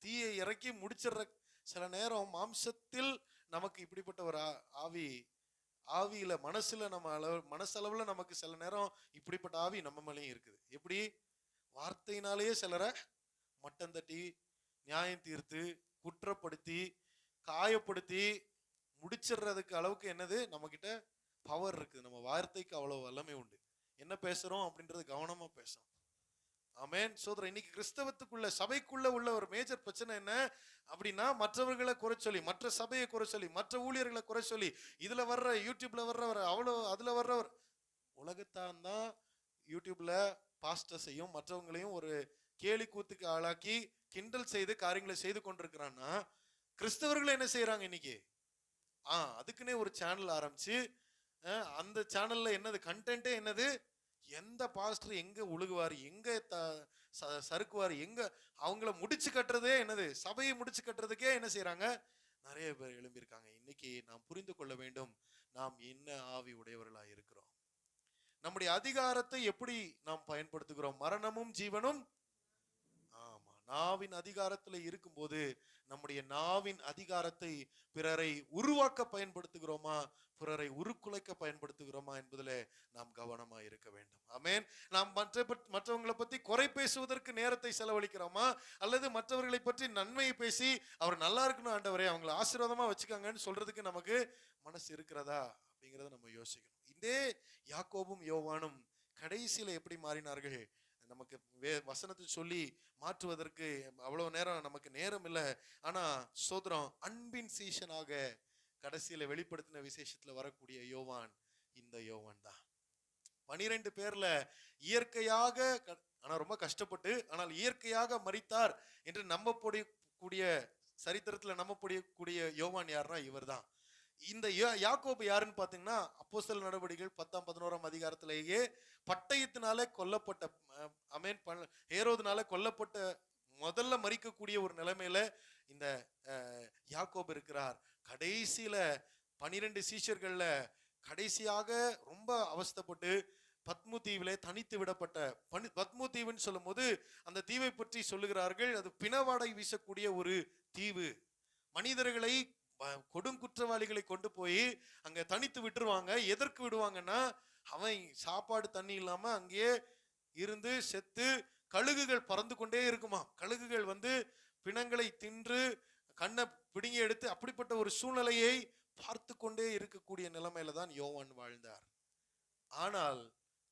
தீயை இறக்கி முடிச்சிடுற. சில நேரம் மாம்சத்தில் நமக்கு இப்படிப்பட்ட ஒரு ஆவி, ஆவியில மனசுல நம்ம மனசளவுல நமக்கு சில நேரம் இப்படிப்பட்ட ஆவி நம்ம மேலேயும் இருக்குது. எப்படி? வார்த்தையினாலேயே சிலரை மட்டம் தட்டி, நியாயம் தீர்த்து, குற்றப்படுத்தி, காயப்படுத்தி முடிச்சிடுறதுக்கு அளவுக்கு என்னது நம்ம கிட்ட பவர் இருக்குது. நம்ம வார்த்தைக்கு அவ்வளவு வல்லமை உண்டு. என்ன பேசுறோம் அப்படின்றது கவனமா பேசணும். ஆமென். சோதரன், இன்னைக்கு கிறிஸ்தவத்துக்குள்ள சபைக்குள்ள உள்ள ஒரு மேஜர் பிரச்சனை என்ன அப்படின்னா, மற்றவர்களை குறை சொல்லி, மற்ற சபையை குறை சொல்லி, மற்ற ஊழியர்களை குறை சொல்லி, இதுல வர்ற யூடியூப்ல வர்றவர் அவ்வளோ, அதுல வர்றவர், உலகத்தான் தான் யூடியூப்ல பாஸ்டர்ஸையும் மற்றவங்களையும் ஒரு கேலி கூத்துக்கு ஆளாக்கி கிண்டல் செய்து காரியங்களை செய்து கொண்டிருக்கிறான்னா, கிறிஸ்தவர்கள் என்ன செய்யறாங்க இன்னைக்கு? அதுக்குன்னே ஒரு சேனல் ஆரம்பிச்சு, அந்த சேனல்ல என்னது கண்டென்ட்டே என்னது? எந்த பாஸ்டர் எங்க உழுகுவார், எங்க சறுக்குவார், எங்க அவங்கள முடிச்சு கட்டுறதே என்னது? சபையை முடிச்சு கட்டுறதுக்கே என்ன செய்யறாங்க? நிறைய பேர் எழும்பியிருக்காங்க. இன்னைக்கு நாம் புரிந்து கொள்ள வேண்டும், நாம் என்ன ஆவி உடையவர்களாக இருக்கிறோம். நம்முடைய அதிகாரத்தை எப்படி நாம் பயன்படுத்துகிறோம்? மரணமும் ஜீவனும், ஆமா, நாவின் அதிகாரத்துல இருக்கும்போது நம்முடைய நாவின் அதிகாரத்தை பிறரை உருவாக்க பயன்படுத்துகிறோமா, பிறரை உருக்குலைக்க பயன்படுத்துகிறோமா என்பதில் நாம் கவனமா இருக்க வேண்டும். ஆமென். நாம் மற்றவங்களை பத்தி குறை பேசுவதற்கு நேரத்தை செலவழிக்கிறோமா, அல்லது மற்றவர்களை பற்றி நன்மையை பேசி அவர் நல்லா இருக்கணும் ஆண்டவரே, அவங்களை ஆசீர்வாதமா வச்சுக்காங்கன்னு சொல்றதுக்கு நமக்கு மனசு இருக்கிறதா அப்படிங்கிறத நம்ம யோசிக்கணும். இதே யாக்கோபும் யோவானும் கடைசியில எப்படி மாறினார்கள்? நமக்கு வசனத்தை சொல்லி மாற்றுவதற்கு அவ்வளவு நேரம் நமக்கு நேரம் இல்லை. ஆனா சோதரம், அன்பின் சீஷனாக கடைசியில வெளிப்படுத்தின விசேஷத்துல வரக்கூடிய யோவான் இந்த யோவான் தான். 12 பேர்ல இயற்கையாக, ஆனா ரொம்ப கஷ்டப்பட்டு, ஆனால் இயற்கையாக மரித்தார் என்று நம்பக்கூடிய சரித்திரத்துல நம்பக்கூடிய யோவான் யாருன்னா இவர் தான். இந்த யாக்கோபு யாருன்னு பாத்தீங்கன்னா, அப்போஸ்தலர் நடவடிக்கைகள் 10ஆம் 11ஆம் அதிகாரத்திலேயே பட்டயத்தினாலே கொல்லப்பட்ட, ஆமென், ஹேரோதுனால கொல்லப்பட்ட, முதல்ல மரிக்கக்கூடிய ஒரு நிலைமையில இந்த யாக்கோபு இருக்கிறார். கடைசியில 12 சீஷர்கள்ல கடைசியாக ரொம்ப அவஸ்தைப்பட்டு பத்மு தீவிலே தனித்து விடப்பட்ட, பத்மு தீவுன்னு சொல்லும் போது அந்த தீவை பற்றி சொல்லுகிறார்கள், அது பிணவாடை வீசக்கூடிய ஒரு தீவு. மனிதர்களை, கொடுங்குற்றவாளிகளை கொண்டு போய் அங்க தனித்து விட்டுருவாங்க. எதற்கு விடுவாங்கன்னா, அவன் சாப்பாடு தண்ணி இல்லாம அங்கேயே இருந்து செத்து கழுகுகள் பறந்து கொண்டே இருக்குமா. கழுகுகள் வந்து பிணங்களை தின்று கண்ணை பிடுங்கி எடுத்து, அப்படிப்பட்ட ஒரு சூழ்நிலையை பார்த்து கொண்டே இருக்கக்கூடிய நிலைமையில தான் யோவான் வாழ்ந்தார். ஆனால்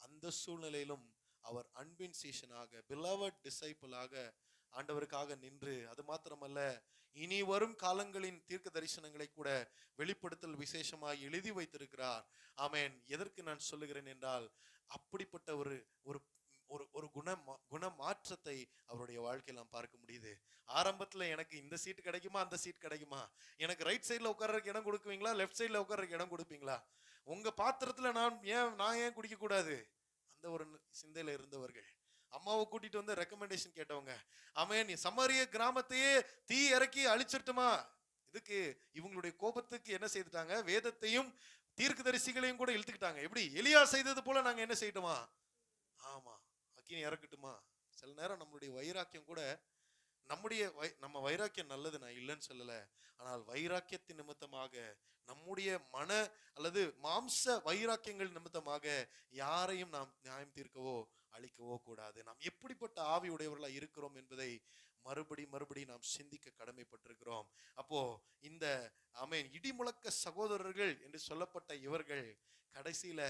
அந்த சூழ்நிலையிலும் அவர் அன்பின் சீஷனாக, beloved disciple-ஆக ஆண்டவருக்காக நின்று, அது மாத்திரமல்ல, இனி வரும் காலங்களின் தீர்க்க தரிசனங்களை கூட வெளிப்படுத்தல் விசேஷமாக எழுதி வைத்திருக்கிறார். ஆமென். எதற்கு நான் சொல்லுகிறேன் என்றால், அப்படிப்பட்ட ஒரு ஒரு குண மாற்றத்தை அவருடைய வாழ்க்கையில் நாம் பார்க்க முடியுது. ஆரம்பத்துல எனக்கு இந்த சீட் கிடைக்குமா, அந்த சீட் கிடைக்குமா, எனக்கு ரைட் சைட்ல உட்கார்றதுக்கு இடம் கொடுக்குவீங்களா, லெஃப்ட் சைட்ல உட்கார்றதுக்கு இடம் கொடுப்பீங்களா, உங்க பாத்திரத்துல நான் ஏன் குடிக்க கூடாது, அந்த ஒரு சிந்தையில இருந்தவர்கள். அம்மாவை கூட்டிட்டு வந்து ரெக்கமெண்டேஷன் கேட்டவங்க. ஆமென். சமாரிய கிராமத்தையே தீ இறக்கி அழிச்சிட்டுமா, இதுக்கு இவங்களுடைய கோபத்துக்கு என்ன செய்துட்டாங்க, வேதத்தையும் தீர்க்கதரிசிகளையும் கூட இழுத்துக்கிட்டாங்க. எப்படி எலியா செய்தது போல நாங்க என்ன செய்யட்டுமா, ஆமா, அக்கினி இறக்கட்டுமா. சில நேரம் நம்மளுடைய வைராக்கியம் கூட நம்ம வைராக்கியம் நல்லது, நான் இல்லைன்னு சொல்லல. ஆனால் வைராக்கியத்தின் நிமித்தமாக, நம்முடைய மன அல்லது மாம்ச வைராக்கியங்கள் நிமித்தமாக யாரையும் நாம் நியாயம் தீர்க்கவோ அழிக்கவோ கூடாது. நாம் எப்படிப்பட்ட ஆவி உடையவர்களா இருக்கிறோம் என்பதை மறுபடி நாம் சிந்திக்க கடமைப்பட்டிருக்கிறோம். அப்போ இந்த இடிமுழக்க சகோதரர்கள் என்று சொல்லப்பட்ட இவர்கள் கடைசியில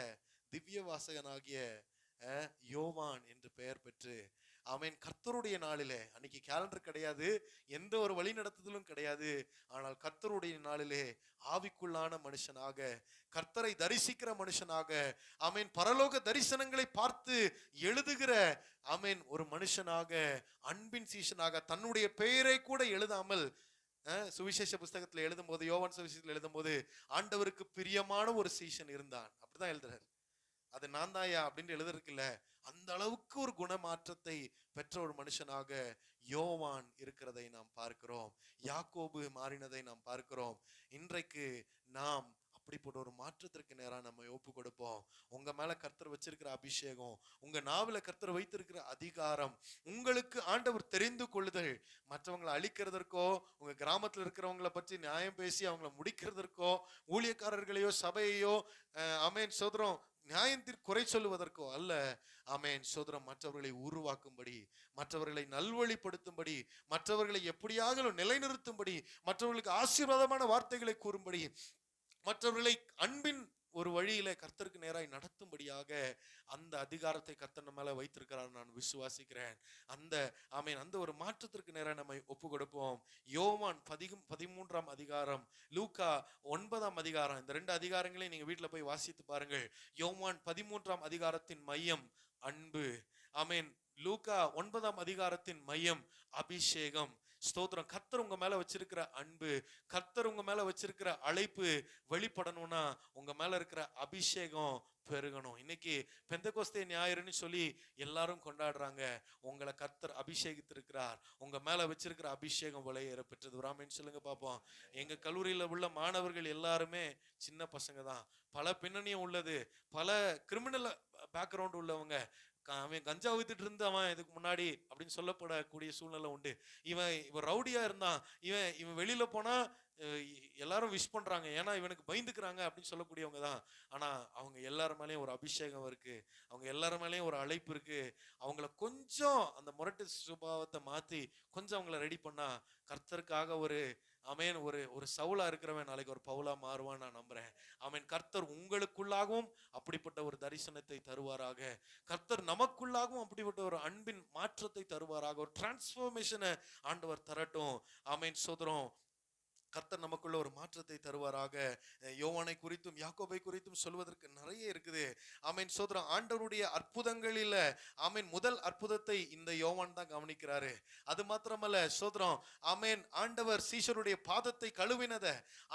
திவ்ய வாசகனாகிய யோவான் என்று பெயர் பெற்று கர்த்தருடைய நாளிலே, அன்னைக்கு கேலண்டர் கிடையாது, எந்த ஒரு வழி நடத்துதலும் கிடையாது, ஆனால் கர்த்தருடைய நாளிலே ஆவிக்குள்ளான மனுஷனாக, கர்த்தரை தரிசிக்கிற மனுஷனாக, பரலோக தரிசனங்களை பார்த்து எழுதுகிற ஒரு மனுஷனாக, அன்பின் சீஷனாக, தன்னுடைய பெயரை கூட எழுதாமல் சுவிசேஷ புஸ்தகத்துல எழுதும் போது, யோவான் சுவிசேஷத்துல எழுதும் போது, ஆண்டவருக்கு பிரியமான ஒரு சீஷன் இருந்தான் அப்படிதான் எழுதுறாரு. அது நான் தாயா அப்படின்னு எழுதுறதுக்குல்ல, அந்த அளவுக்கு ஒரு குணமாற்றத்தை பெற்ற ஒரு மனுஷனாக யோவான் இருக்கிறதை நாம் பார்க்கிறோம். யாக்கோபு மாறினதை நாம் பார்க்கிறோம். இன்றைக்கு நாம் அப்படிப்பட்ட ஒரு மாற்றத்திற்கு நேராக நம்ம ஒப்பு கொடுப்போம். உங்க மேல கர்த்தர் வச்சிருக்கிற அபிஷேகம், உங்க நாவில கர்த்தர் வைத்திருக்கிற அதிகாரம், உங்களுக்கு ஆண்டவர் தெரிந்து கொள்ளுதல், மற்றவங்களை அழிக்கிறதற்கோ, உங்க கிராமத்துல இருக்கிறவங்களை பற்றி நியாயம் பேசி அவங்கள முடிக்கிறதற்கோ, ஊழியக்காரர்களையோ சபையையோ சோதரம் நியாயத்திற்கு குறை சொல்லுவதற்கோ அல்ல. சோதரம் மற்றவர்களை உருவாக்கும்படி, மற்றவர்களை நல்வழிப்படுத்தும்படி, மற்றவர்களை எப்படியாக நிலைநிறுத்தும்படி, மற்றவர்களுக்கு ஆசீர்வாதமான வார்த்தைகளை கூறும்படி, மற்றவர்களை அன்பின் ஒரு வழியில கர்த்தருக்கு நேராய் நடத்தும்படியாக அந்த அதிகாரத்தை கர்த்தர் நம்ம மேல வைத்திருக்கிறார் நான் விசுவாசிக்கிறேன். அந்த ஒரு மாற்றத்திற்கு நேராக நம்ம ஒப்பு கொடுப்போம். யோவான் 13ஆம் அதிகாரம், லூக்கா 9ஆம் அதிகாரம், இந்த 2 அதிகாரங்களையும் நீங்க வீட்டுல போய் வாசித்து பாருங்கள். யோவான் 13ஆம் அதிகாரத்தின் மையம் அன்பு. லூக்கா 9ஆம் அதிகாரத்தின் மையம் அபிஷேகம். ஸ்தோத்திரம். கர்த்தர் உங்க மேல வச்சிருக்கிற அன்பு, கர்த்தர் உங்க மேல வச்சிருக்கிற அழைப்பு வெளிப்படணும்னா உங்க மேல இருக்கிற அபிஷேகம் பெருகணும். இன்னைக்கு பெந்தெகோஸ்தே ஞாயிறுன்னு சொல்லி எல்லாரும் கொண்டாடுறாங்க. உங்களை கர்த்தர் அபிஷேகித்திருக்கிறார். உங்க மேல வச்சிருக்கிற அபிஷேகம் விலையேற பெற்றது. ராமேன்னு சொல்லுங்க பாப்போம். எங்க கல்லூரியில உள்ள மாணவர்கள் எல்லாருமே சின்ன பசங்க தான், பல பின்னணியும் உள்ளது, பல கிரிமினல் பேக்ரவுண்ட் உள்ளவங்க. அவன் கஞ்சா வித்துட்டு இருந்து அவன் இதுக்கு முன்னாடி அப்படின்னு சொல்லப்படக்கூடிய சூழ்நிலை உண்டு. இவன் ரவுடியா இருந்தான், இவன் வெளியில போனா எல்லாரும் விஷ் பண்றாங்க, ஏன்னா இவனுக்கு பயந்துக்கிறாங்க அப்படின்னு சொல்லக்கூடியவங்க தான். ஆனா அவங்க எல்லாரும் மேலேயும் ஒரு அபிஷேகம் இருக்கு, அவங்க எல்லாரும் மேலேயும் ஒரு அழைப்பு இருக்கு. அவங்கள கொஞ்சம் அந்த முரட்டு சுபாவத்தை மாத்தி கொஞ்சம் அவங்கள ரெடி பண்ணா கர்த்தருக்காக ஒரு சவுலா இருக்கிறவன் நாளைக்கு ஒரு பவுலா மாறுவான் நான் நம்புறேன். கர்த்தர் உங்களுக்குள்ளாகவும் அப்படிப்பட்ட ஒரு தரிசனத்தை தருவாராக. கர்த்தர் நமக்குள்ளாகவும் அப்படிப்பட்ட ஒரு அன்பின் மாற்றத்தை தருவாராக. ஒரு டிரான்ஸ்ஃபர்மேஷனை ஆண்டவர் தரட்டும். சோதரம். கர்த்தர் நமக்குள்ள ஒரு மாற்றத்தை தருவாராக. யோவானை குறித்தும் யாக்கோபை குறித்தும் சொல்வதற்கு நிறைய இருக்குது. சோதரம். ஆண்டவருடைய அற்புதங்களில் முதல் அற்புதத்தை இந்த யோவான் தான் கவனிக்கிறாரு. அது மாத்திரமல்ல சோதரம். ஆண்டவர் சீஷருடைய பாதத்தை கழுவினத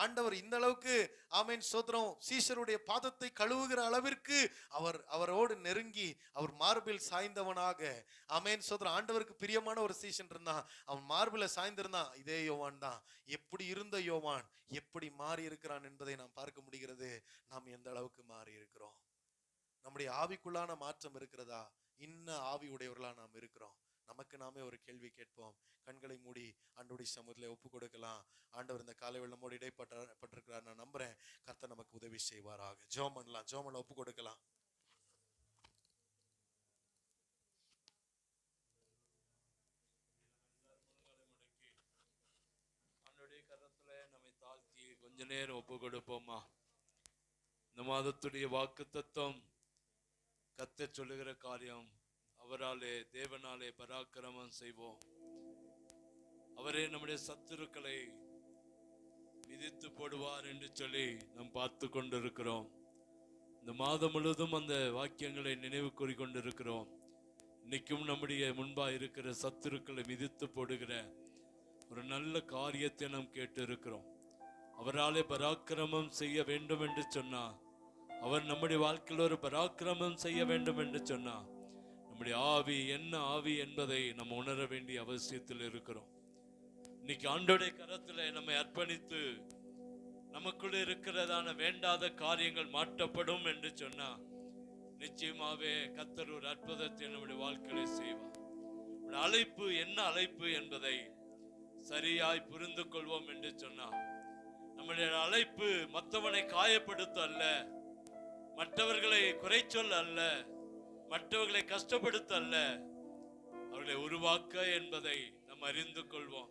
ஆண்டவர் இந்த அளவுக்கு சோதரம் சீஷருடைய பாதத்தை கழுவுகிற அளவிற்கு அவரோடு நெருங்கி அவர் மார்பில் சாய்ந்தவனாக. சோதரம். ஆண்டவருக்கு பிரியமான ஒரு சீஷன் இருந்தான், அவன் மார்பில சாய்ந்திருந்தான். இதே யோவான் தான். எப்படி இருந்த யோவான் எப்படி மாறி இருக்கிறான் என்பதை நாம் பார்க்க முடிகிறது. நாம் எந்த அளவுக்கு மாறி இருக்கிறோம், நம்முடைய ஆவிக்குள்ளான மாற்றம் இருக்கிறதா, இன்ன ஆவி உடையவர்களா நாம் இருக்கிறோம். நமக்கு நாமே ஒரு கேள்வி கேட்போம். கண்களை மூடி ஆண்டவருடைய சமூகத்துல ஒப்பு கொடுக்கலாம். ஆண்டவர் இந்த காலை வெள்ளமோடு இடைப்பட்டிருக்கிறார் நான் நம்புறேன். கர்த்தர் நமக்கு உதவி செய்வாராக. ஜெபம் பண்ணலாம். ஜெபம் பண்ண ஒப்பு கொடுக்கலாம். கொஞ்ச நேரம் ஒப்பு கொடுப்போமா? இந்த மாதத்துடைய வாக்கு தத்துவம், கர்த்தர் சொல்லுகிற காரியம், அவராலே தேவனாலே பராக்கிரமம் செய்வோம். அவரே நம்முடைய சத்துருக்களை மிதித்து போடுவார் என்று சொல்லி நாம் பார்த்து கொண்டிருக்கிறோம். இந்த மாதம் முழுவதும் அந்த வாக்கியங்களை நினைவு கூறிக்கொண்டிருக்கிறோம். இன்னைக்கும் நம்முடைய முன்பாக இருக்கிற சத்துருக்களை மிதித்து போடுகிற ஒரு நல்ல காரியத்தை நாம் கேட்டு இருக்கிறோம். அவராலே பராக்கிரமம் செய்ய வேண்டும் என்று சொன்னா, அவர் நம்முடைய வாழ்க்கையில் ஒரு பராக்கிரமம் செய்ய வேண்டும் என்று சொன்னா, நம்முடைய ஆவி என்ன ஆவி என்பதை நம்ம உணர வேண்டிய அவசியத்தில் இருக்கிறோம். இன்னைக்கு ஆண்டோடைய கரத்துல நம்மை அர்ப்பணித்து நமக்குள்ள இருக்கிறதான வேண்டாத காரியங்கள் மாற்றப்படும் என்று சொன்னா, நிச்சயமாவே கர்த்தர் ஒரு அற்புதத்தை நம்முடைய வாழ்க்கையில செய்வார். அழைப்பு என்ன அழைப்பு என்பதை சரியாய் புரிந்து கொள்வோம் என்று சொன்னார். நம்முடைய அழைப்பு மற்றவனை காயப்படுத்த அல்ல, மற்றவர்களை குறை சொல்ல அல்ல, மற்றவர்களை கஷ்டப்படுத்த அல்ல, அவர்களை உருவாக்க என்பதை நாம் அறிந்து கொள்வோம்.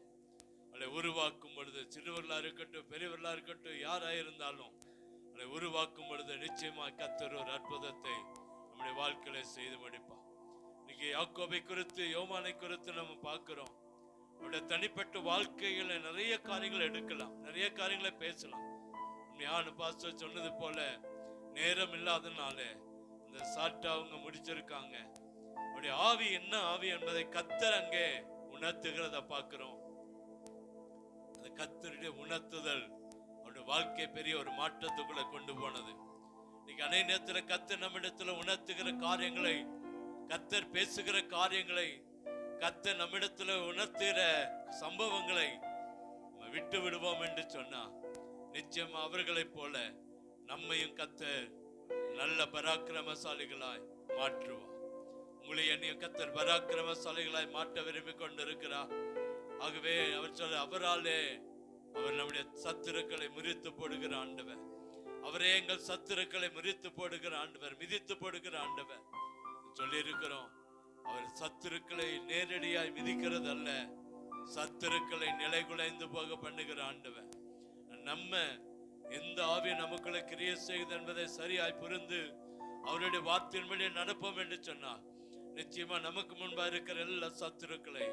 அவளை உருவாக்கும் பொழுது சிறுவர்களா இருக்கட்டும் பெரியவர்களா இருக்கட்டும் யாராயிருந்தாலும் அவளை உருவாக்கும் பொழுது நிச்சயமாக கர்த்தர் ஒரு அற்புதத்தை நம்முடைய வாழ்க்கையில செய்து முடிப்பார். இன்னைக்கு யாக்கோபை குறித்து யோவானை குறித்து நம்ம பார்க்கிறோம். அவருடைய தனிப்பட்ட வாழ்க்கைகளை நிறைய காரியங்களை எடுக்கலாம், நிறைய காரியங்களை பேசலாம். உண்மையான பாஸ்டர் சொன்னது போல நேரம் இல்லாதனால அந்த சாட்டை அவங்க முடிச்சிருக்காங்க. அவருடைய ஆவி என்ன ஆவி என்பதை கர்த்தர் அங்கே உணர்த்துகிறத பார்க்கிறோம். அந்த கர்த்தருடைய உணர்த்துதல் அவருடைய வாழ்க்கை பெரிய ஒரு மாற்றத்துக்குள்ள கொண்டு போனது. இன்னைக்கு அநேக நேரத்துல கர்த்தர் நம்மிடத்துல உணர்த்துகிற காரியங்களை, கர்த்தர் பேசுகிற காரியங்களை, கர்த்தர் நம்மிடத்துல உணர்த்துகிற சம்பவங்களை நம்ம விட்டு விடுவோம் என்று சொன்னா நிச்சயமா அவர்களைப் போல நம்மையும் கர்த்தர் நல்ல பராக்கிரமசாலிகளாய் மாற்றுவார். உங்களை என்னையும் கர்த்தர் பராக்கிரமசாலிகளாய் மாற்ற விரும்பி கொண்டிருக்கிறார். ஆகவே அவர் சொல்ல அவராலே அவர் நம்முடைய சத்துருக்களை முறித்து போடுகிற ஆண்டவர். அவரே எங்கள் சத்துருக்களை முறித்து போடுகிற ஆண்டவர், மிதித்து போடுகிற ஆண்டவர் சொல்லி இருக்கிறோம். அவர் சத்துருக்களை நேரடியாய் மிதிக்கிறது அல்ல, சத்துருக்களை நிலை குலைந்து போக பண்ணுகிற ஆண்டவர். நம்ம எந்த ஆவியை நமக்குள்ள கிரியை செய்யுது என்பதை சரியாய் புரிந்து அவருடைய வார்த்தையின்படி நடப்போம் என்று சொன்னார் நிச்சயமா நமக்கு முன்பா இருக்கிற எல்லா சத்துருக்களை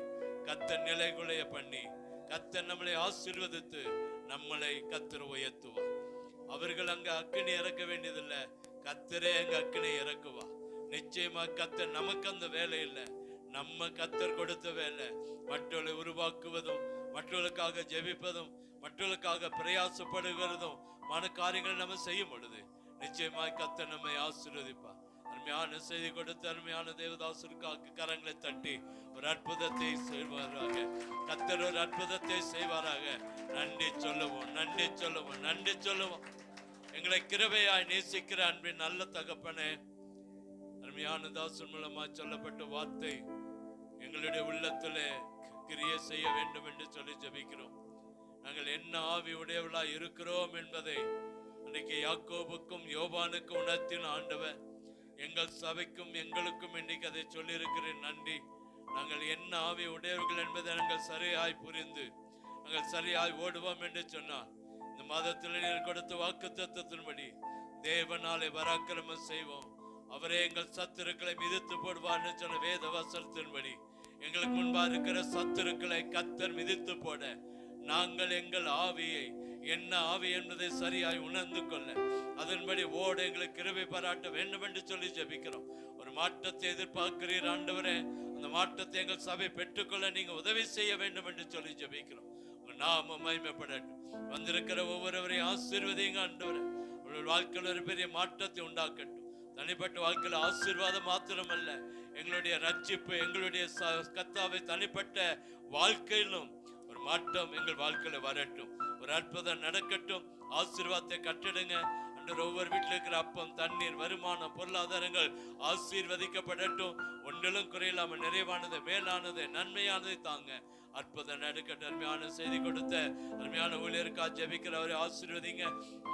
கர்த்தர் நிலை குலைய பண்ணி கர்த்தர் நம்மளை ஆசீர்வதித்து நம்மளை கர்த்தர் உயர்த்துவார். அவர்கள் அங்க அக்கினி இறக்க வேண்டியதில்லை, கர்த்தரே அங்க அக்கினி இறக்குவா. நிச்சயமா கர்த்தர் நமக்கு அந்த வேலை இல்லை, நம்ம கர்த்தர் கொடுத்த வேலை மற்றவர்களை உருவாக்குவதும், மற்றவர்களுக்காக ஜெபிப்பதும், மற்றவர்களுக்காக பிரயாசப்படுகிறதும் மன காரியங்கள் நம்ம செய்யும் பொழுது நிச்சயமாய் கர்த்தர் நம்மை ஆசீர்வதிப்பார். அருமையான செய்தி கொடுத்து அருமையான தேவதாசருக்காக கரங்களை தட்டி ஒரு அற்புதத்தை செய்வாராக. கர்த்தர் ஒரு அற்புதத்தை செய்வாராக. நன்றி சொல்லுவோம், நன்றி சொல்லுவோம், நன்றி சொல்லுவோம். எங்களை கிருபையாய் நேசிக்கிற அன்பின் நல்ல தகப்பனே, அருமையான தாசன் மூலமா சொல்லப்பட்ட வார்த்தை எங்களுடைய உள்ளத்திலே கிரியை செய்ய வேண்டும் என்று சொல்லி ஜெபிக்கிறோம். நாங்கள் என்ன ஆவி உடையவளாய் இருக்கிறோம் என்பதை அன்றைக்கு யாக்கோபுக்கும் யோவானுக்கும் உணர்த்தின ஆண்டவர், எங்கள் சபைக்கும் எங்களுக்கும் இன்னைக்கு அதை சொல்லி இருக்கிறேன். நன்றி. நாங்கள் என்ன ஆவி உடையவர்கள் என்பதை நாங்கள் சரியாய் புரிந்து நாங்கள் சரியாய் ஓடுவோம் என்று சொன்னார். இந்த மாதத்தில் நீர் கொடுத்த வாக்குத்தத்தத்தின்படி தேவனாலே பராக்கிரமம் செய்வோம். அவரே எங்கள் சத்துருக்களை மிதித்து போடுவார்னு சொன்ன வேத வசனத்தின்படி எங்களுக்கு முன்பா இருக்கிற சத்துருக்களை கர்த்தர் மிதித்து போட நாங்கள் எங்கள் ஆவியை என்ன ஆவி என்பதை சரியாய் உணர்ந்து கொள்ள அதன்படி ஓட எங்களுக்கு கிருபை பாராட்ட வேண்டும் என்று சொல்லி ஜெபிக்கிறோம். ஒரு மாற்றத்தை எதிர்பார்க்கிறீர் ஆண்டவரே, அந்த மாற்றத்தை எங்கள் சபை பெற்றுக்கொள்ள நீங்க உதவி செய்ய வேண்டும் என்று சொல்லி ஜெபிக்கிறோம். உங்க நாம மகிமைப்படட்டும். வந்திருக்கிற ஒவ்வொருவரையும் ஆசீர்வதிங்க ஆண்டவரே. உங்கள் வாழ்க்கையில் ஒரு பெரிய மாற்றத்தை உண்டாக்கட்டும். தனிப்பட்ட வாழ்க்கையில் ஆசீர்வாதம் மாத்திரமல்ல, எங்களுடைய ரட்சிப்பு, எங்களுடைய கர்த்தாவை தனிப்பட்ட வாழ்க்கையிலும் ஒரு மாற்றம் எங்கள் வாழ்க்கையில வரட்டும். ஒரு அற்புதம் நடக்கட்டும். ஆசீர்வாதத்தை கட்டிடுங்க. ஒவ்வொரு வீட்டில் இருக்கிற அப்பம், தண்ணீர், வருமானம், பொருளாதாரங்கள் ஆசீர்வதிக்கப்படட்டும். ஒன்றிலும் குறையில்லாம நிறைவானது, மேலானது, நன்மையானதை தாங்க. அற்புதம் நடக்கட்டும். அருமையான செய்தி கொடுத்த அருமையான ஊழியருக்கா ஜெபிக்கிறவரை ஆசீர்வதிங்க.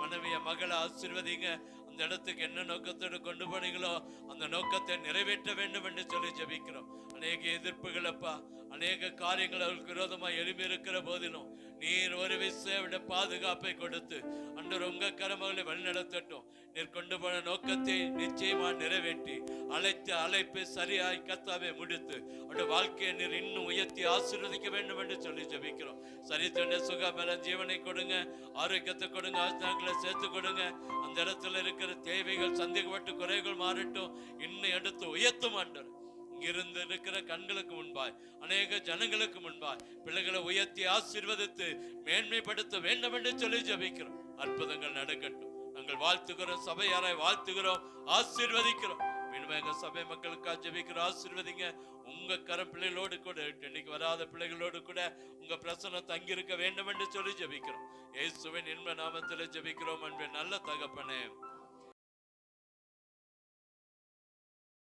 மனைவிய மகளை ஆசீர்வதிங்க. அந்த இடத்துக்கு என்ன நோக்கத்தோடு கொண்டு போனீங்களோ அந்த நோக்கத்தை நிறைவேற்ற வேண்டும் என்று சொல்லி ஜெபிக்கிறோம். அநேக எதிர்ப்புகள் அப்பா, அநேக காரியங்கள் அவர்களுக்கு விரோதமாக எழுப்பி இருக்கிற போதிலும் நீர் ஒரு விட பாதுகாப்பை கொடுத்து அன்று உங்க கரமகளை வழிநடத்தட்டும். நீர் கொண்டு போன நோக்கத்தை நிச்சயமா நிறைவேற்றி அழைத்த அழைப்பை சரியாய் கர்த்தாவே முடித்து அவருடைய வாழ்க்கையை நீர் இன்னும் உயர்த்தி ஆசீர்வதிக்க வேண்டும் என்று சொல்லி ஜெபிக்கிறோம். சரி தோண்ட சுகபல ஜீவனை கொடுங்க, ஆரோக்கியத்தை கொடுங்க, ஆஸ்தாங்களை சேர்த்து கொடுங்க. அந்த இடத்துல இருக்கிற தேவைகள், சந்தேகப்பட்டு குறைகள் மாறட்டும். இன்னும் எடுத்து உயர்த்தும் ஆண்டவர். இங்கிருந்து இருக்கிற கண்களுக்கு முன்பாய், அநேக ஜனங்களுக்கு முன்பாய் பிள்ளைகளை உயர்த்தி ஆசீர்வதித்து மேன்மைப்படுத்த வேண்டும் என்று சொல்லி ஜெபிக்கிறோம். அற்புதங்கள் நடக்கட்டும். நாங்கள் வாழ்த்துகிறோம், சபையாராய் வாழ்த்துகிறோம், ஆசீர்வதிக்கிறோம். மீண்டும் எங்க சபை மக்களுக்காக ஜெபிக்கிறோம். ஆசீர்வதிங்க. உங்க கர பிள்ளைகளோடு கூட, இன்னைக்கு வராத பிள்ளைகளோடு கூட உங்க பிரசன்னம் தங்கியிருக்க வேண்டும் என்று சொல்லி ஜெபிக்கிறோம். இயேசுவின் இன்ப நாமத்தில் ஜெபிக்கிறோம் அன்பின் நல்ல தகப்பனே.